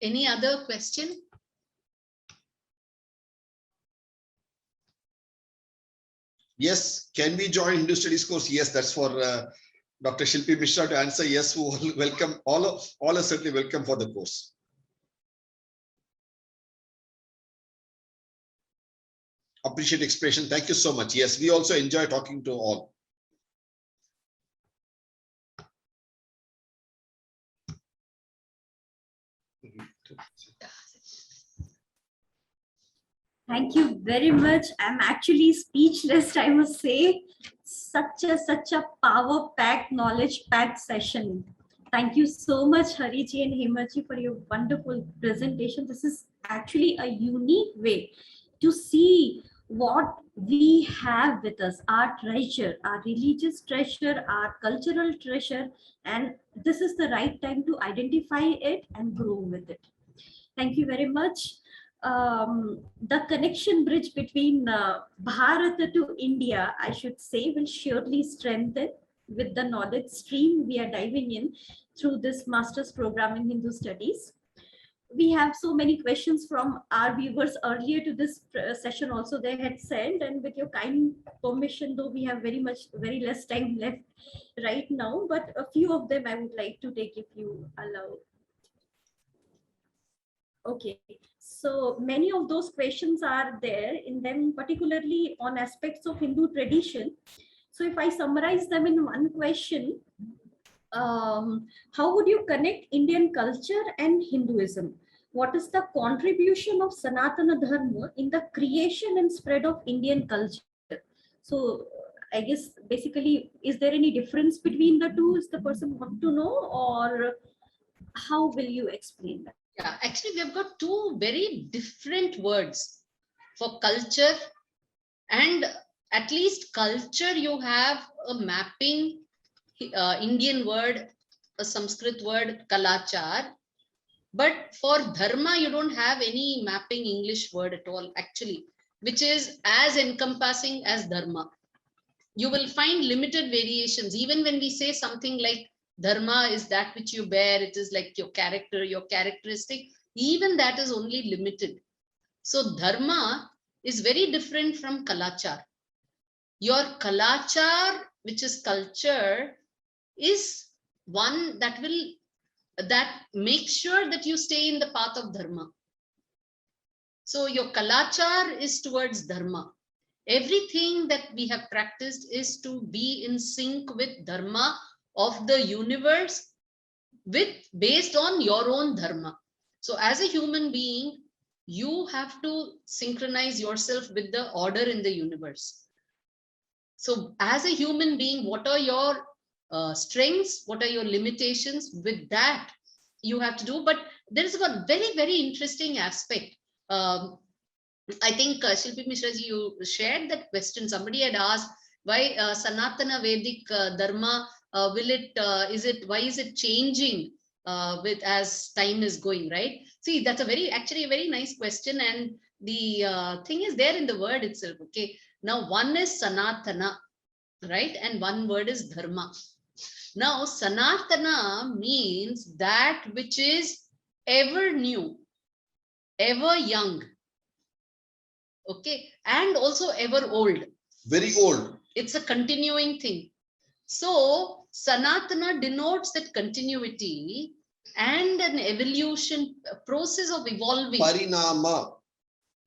Any other question? Yes. Can we join Hindu studies course? Yes. That's for Dr. Shilpi Mishra to answer. Yes. Who welcome all are certainly welcome for the course. Appreciate expression. Thank you so much. Yes, we also enjoy talking to all. Thank you very much. I'm actually speechless, I must say. Such a power-packed, knowledge-packed session. Thank you so much, Hariji and Hemaji, for your wonderful presentation. This is actually a unique way to see what we have with us, our treasure, our religious treasure, our cultural treasure, and this is the right time to identify it and grow with it. Thank you very much. The connection bridge between Bharat to India, I should say, will surely strengthen with the knowledge stream we are diving in through this master's program in Hindu studies. We have so many questions from our viewers earlier to this session also they had sent, and with your kind permission, though we have very less time left right now, but a few of them I would like to take if you allow. Okay, so many of those questions are there in them, particularly on aspects of Hindu tradition. So if I summarize them in one question, how would you connect Indian culture and Hinduism? What is the contribution of Sanatana Dharma in the creation and spread of Indian culture? So I guess basically, is there any difference between the two? Is the person want to know, or how will you explain that? Yeah, actually, we have got two very different words for culture, and at least culture, you have a mapping Indian word, a Sanskrit word, kalachar. But for dharma, you don't have any mapping English word at all, actually, which is as encompassing as dharma. You will find limited variations. Even when we say something like dharma is that which you bear, it is like your character, your characteristic, even that is only limited. So dharma is very different from kalachar. Your kalachar, which is culture, is one that makes sure that you stay in the path of dharma. So your kalachar is towards dharma. Everything that we have practiced is to be in sync with dharma of the universe, based on your own dharma. So as a human being, you have to synchronize yourself with the order in the universe. So as a human being, what are your strengths? What are your limitations? With that, you have to do. But there is a very, very interesting aspect. I think Shilpi Mishra ji, you shared that question. Somebody had asked why Sanatana Vedic Dharma why is it changing with as time is going, right? See, that's actually a very nice question, and the thing is there in the word itself. Okay, now one is Sanatana, right, and one word is Dharma. Now Sanatana means that which is ever new, ever young, okay, and also ever old. Very old. It's a continuing thing. So Sanatana denotes that continuity and an evolution, a process of evolving. Parinama.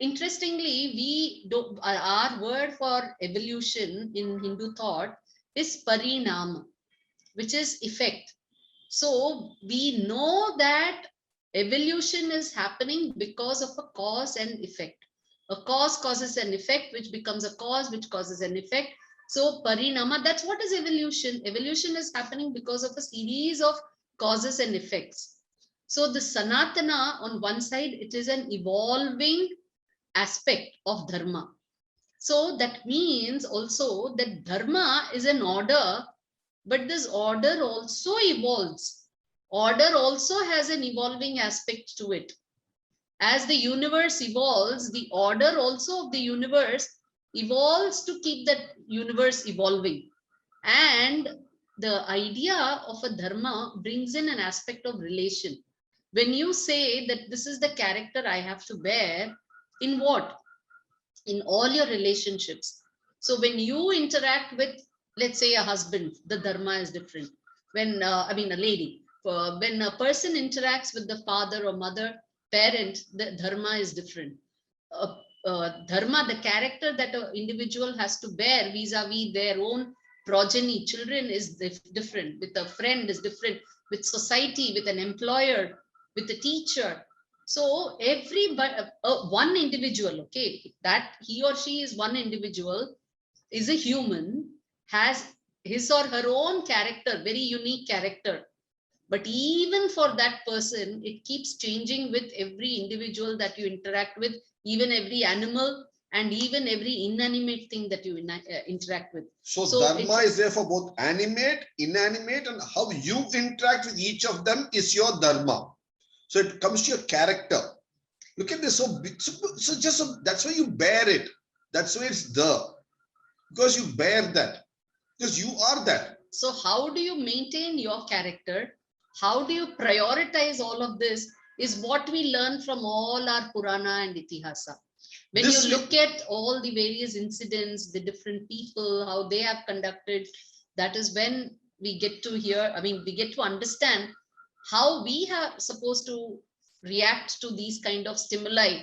Interestingly, our word for evolution in Hindu thought is parinama, which is effect. So we know that evolution is happening because of a cause and effect. A cause causes an effect, which becomes a cause, which causes an effect. So parinama, that's what is evolution. Evolution is happening because of a series of causes and effects. So the Sanatana, on one side, it is an evolving aspect of dharma. So that means also that dharma is an order, but this order also evolves. Order also has an evolving aspect to it. As the universe evolves, the order also of the universe evolves to keep that universe evolving. And the idea of a dharma brings in an aspect of relation. When you say that this is the character I have to bear, in what? In all your relationships. So when you interact with, let's say, a husband, the dharma is different. When, a lady, when a person interacts with the father or mother, parent, the dharma is different. Dharma, the character that an individual has to bear vis-a-vis their own progeny, children, is different. With a friend is different. With society, with an employer, with a teacher. So one individual, okay, that he or she is one individual, is a human, has his or her own character, very unique character. But even for that person, it keeps changing with every individual that you interact with, even every animal, and even every inanimate thing that you interact with. So dharma is there for both animate, inanimate, and how you interact with each of them is your dharma. So it comes to your character. Look at this. That's why you bear it. That's why it's because you bear that. Because you are that. So how do you maintain your character? How do you prioritize all of this is what we learn from all our Purana and Itihasa. When you look at all the various incidents, the different people, how they have conducted, that is when we get to hear, we get to understand how we are supposed to react to these kind of stimuli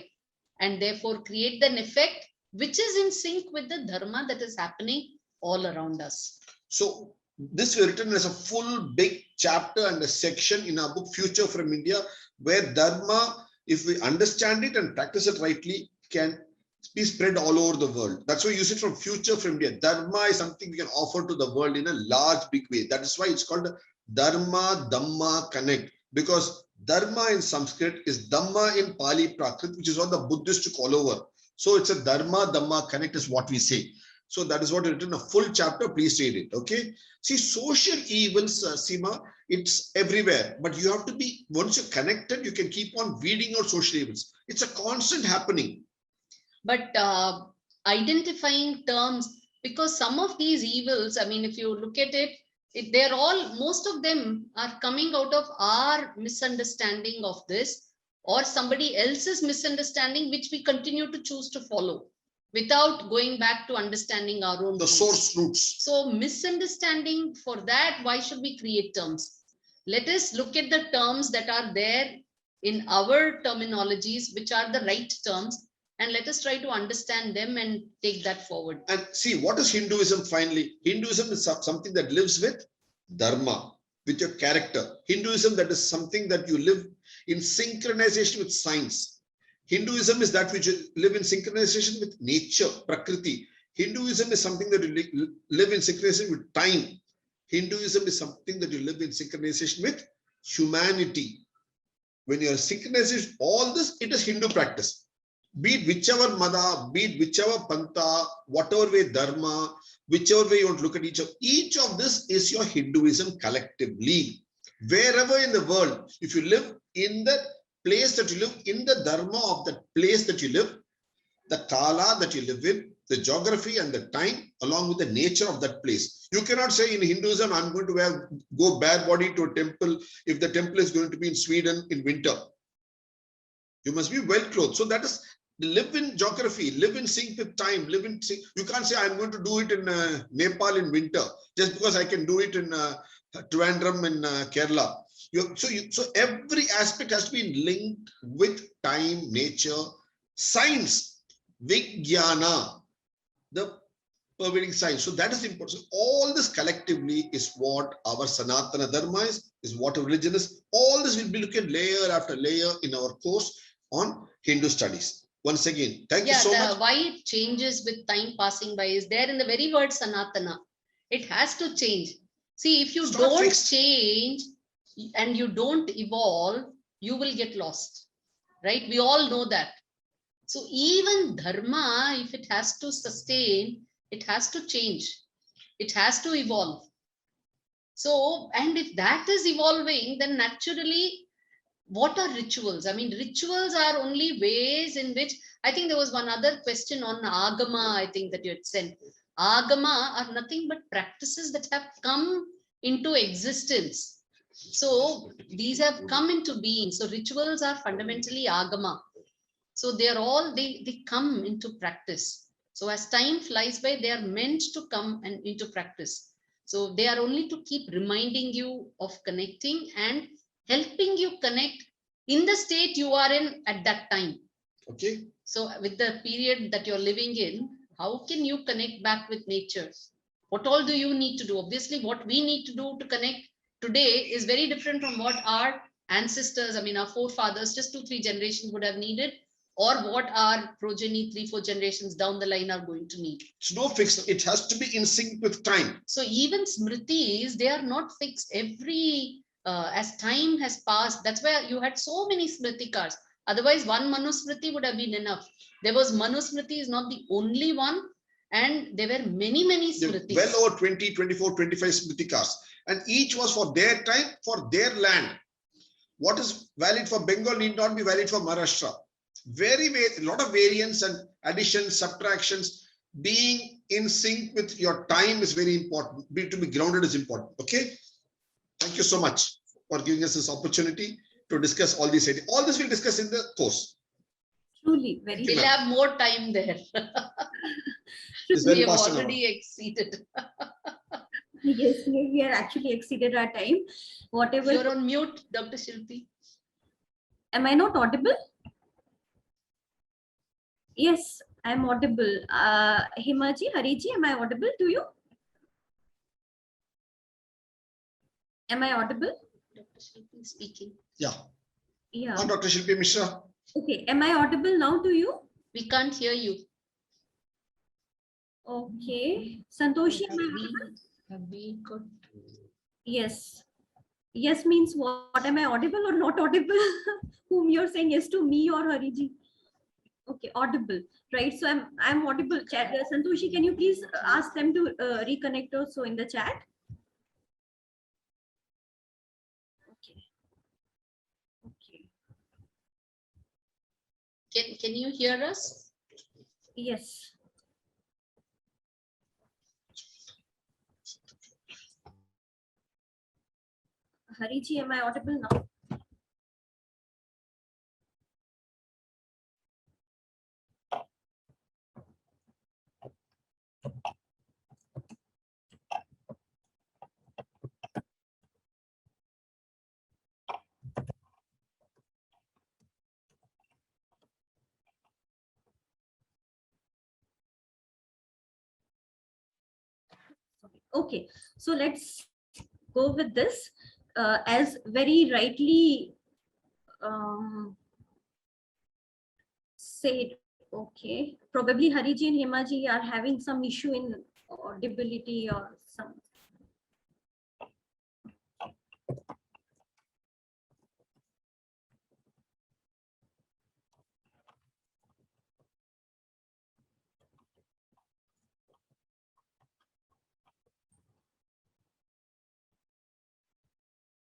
and therefore create an effect which is in sync with the dharma that is happening all around us. So this was written as a full big chapter and a section in our book Future from India, where Dharma, if we understand it and practice it rightly, can be spread all over the world. That's why you use it from Future from India. Dharma is something we can offer to the world in a large, big way. That is why it's called Dharma Dhamma Connect, because Dharma in Sanskrit is Dhamma in Pali Prakrit, which is what the Buddhists took all over. So it's a Dharma Dhamma Connect is what we say. So that is what is written, a full chapter. Please read it. Okay. See, social evils, Seema, it's everywhere. But you have to be, once you're connected, you can keep on weeding out social evils. It's a constant happening. But identifying terms, because some of these evils, I mean, if you look at it, they're all, most of them are coming out of our misunderstanding of this or somebody else's misunderstanding, which we continue to choose to follow without going back to understanding our own the roots. Source roots. So misunderstanding, for that, why should we create terms? Let us look at the terms that are there in our terminologies, which are the right terms, and let us try to understand them and take that forward. And see, what is Hinduism finally? Hinduism is something that lives with Dharma, with your character. Hinduism, that is something that you live in synchronization with science. Hinduism is that which you live in synchronization with nature, Prakriti. Hinduism is something that you live in synchronization with time. Hinduism is something that you live in synchronization with humanity. When you are synchronizing all this, it is Hindu practice. Be it whichever mada, be it whichever pantha, whatever way dharma, whichever way you want to look at each of this is your Hinduism collectively. Wherever in the world, if you live in the place that you live, in the dharma of the place that you live, the kala that you live in, the geography and the time, along with the nature of that place. You cannot say in Hinduism, I'm going to go bare body to a temple if the temple is going to be in Sweden in winter. You must be well clothed. So that is, live in geography, live in sync with time, live in sync. You can't say I'm going to do it in Nepal in winter just because I can do it in Trivandrum in Kerala. So every aspect has to be linked with time, nature, science, Vijnana, the pervading science. So that is important. So all this collectively is what our Sanatana Dharma is what a religion is. All this will be looked at layer after layer in our course on Hindu studies. Once again, thank you so much. Why it changes with time passing by is there in the very word Sanatana. It has to change. See, if you don't change and you don't evolve, you will get lost, right? We all know that. So even Dharma, if it has to sustain, it has to change. It has to evolve. So, and if that is evolving, then naturally, what are rituals? I mean, rituals are only ways in which, I think there was one other question on Agama, I think that you had sent. Agama are nothing but practices that have come into existence. So these have come into being. So rituals are fundamentally Agama. So they are all, they come into practice. So as time flies by, they are meant to come and into practice. So they are only to keep reminding you of connecting and helping you connect in the state you are in at that time. Okay. So with the period that you're living in, how can you connect back with nature? What all do you need to do? Obviously, what we need to do to connect today is very different from what our ancestors, I mean, our forefathers, just 2-3 generations would have needed, or what our progeny 3-4 generations down the line are going to need. It's no fixed. It has to be in sync with time. So even smritis, they are not fixed. Every as time has passed, that's why you had so many smritikars. Otherwise, one Manusmriti would have been enough. There was Manusmriti is not the only one, and there were many smritis. Well over 20, 24, 25 smritikars, and each was for their time, for their land. What is valid for Bengal need not be valid for Maharashtra. A lot of variants and additions, subtractions. Being in sync with your time is very important. To be grounded is important. Okay. Thank you so much for giving us this opportunity to discuss all these ideas. All this we'll discuss in the course. Truly, very. We'll have more time there. We have already exceeded. Yes, we have actually exceeded our time. Whatever. You're on mute, Dr. Shilpi. Am I not audible? Yes, I'm audible. Hema ji, Hari ji, am I audible to you? Am I audible? Dr. Shilpi speaking. Yeah. Yeah. Dr. Shilpi Mishra. Okay. Am I audible now to you? We can't hear you. Okay. Santoshi, am I audible? Have we got? Yes. Yes means what? Am I audible or not audible? Whom you're saying yes to, me or Hariji? Okay, audible, right? So I'm audible. Chat, Santoshi, can you please ask them to reconnect also in the chat? Okay. Okay. Can you hear us? Yes. Hariji, am I audible now? Okay, so let's go with this. As very rightly said, okay, probably Hariji and Hemaji are having some issue in audibility or some.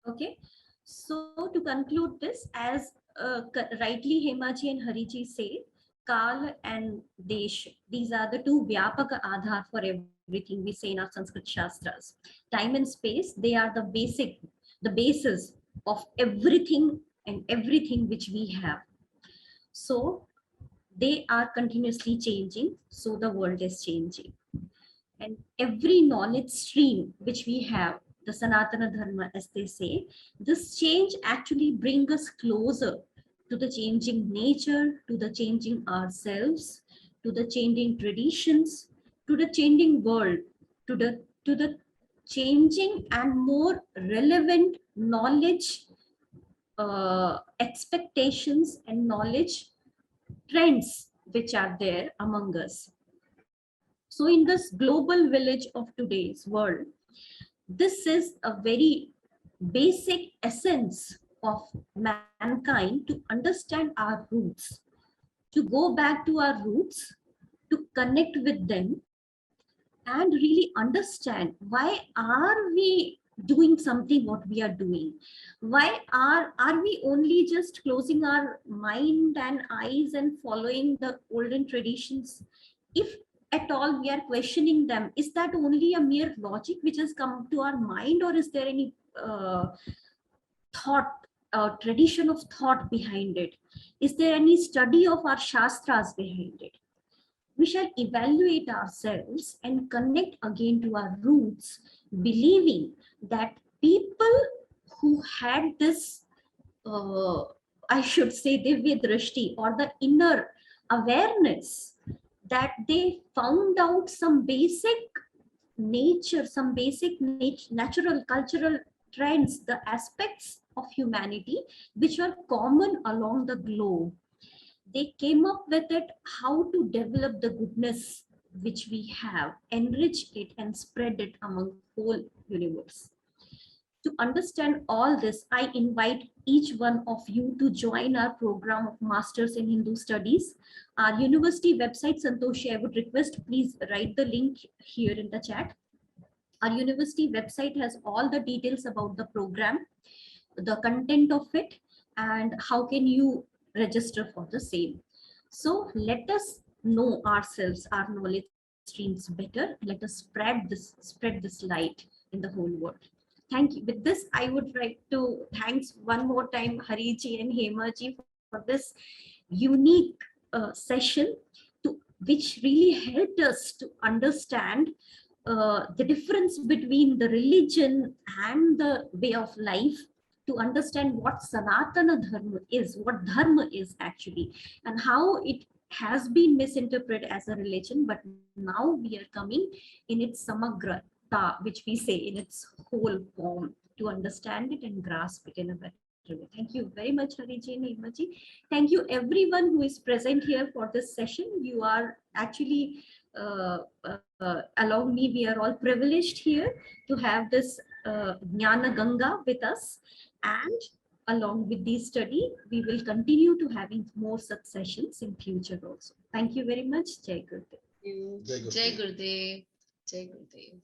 Okay, so to conclude this, as rightly Hemaji and Hariji say, Kal and Desh, these are the two Vyapaka Adhar for everything we say in our Sanskrit Shastras. Time and space, they are the basis of everything and everything which we have. So they are continuously changing, so the world is changing. And every knowledge stream which we have, the Sanatana Dharma, as they say, this change actually brings us closer to the changing nature, to the changing ourselves, to the changing traditions, to the changing world, to the changing and more relevant knowledge, expectations and knowledge trends which are there among us. So in this global village of today's world, this is a very basic essence of mankind to understand our roots, to go back to our roots, to connect with them and really understand why are we doing something what we are doing. Why are we only just closing our mind and eyes and following the olden traditions? If at all we are questioning them, is that only a mere logic which has come to our mind, or is there any thought, tradition of thought behind it? Is there any study of our shastras behind it? We shall evaluate ourselves and connect again to our roots, believing that people who had this, I should say, Divya Drishti, or the inner awareness, that they found out some basic nature, some basic natural cultural trends, the aspects of humanity which are common along the globe. They came up with it, how to develop the goodness which we have, enrich it and spread it among whole universe. To understand all this, I invite each one of you to join our program of Masters in Hindu Studies. Our university website, Santoshi, I would request, please write the link here in the chat. Our university website has all the details about the program, the content of it, and how can you register for the same. So let us know ourselves, our knowledge streams better. Let us spread this light in the whole world. Thank you. With this, I would like to thanks one more time Hariji and Hemaji for this unique session, to which really helped us to understand the difference between the religion and the way of life, to understand what Sanatana Dharma is, what Dharma is actually, and how it has been misinterpreted as a religion, but now we are coming in its samagrata, which we say in its whole form to understand it and grasp it in a better way. Thank you very much, Hariji and Hema ji. Thank you everyone who is present here for this session. You are actually, along me, we are all privileged here to have this Jnana Ganga with us. And along with this study, we will continue to having more such sessions in future also. Thank you very much. Jai Gurudev. Jai Gurudev. Jai Gurudev.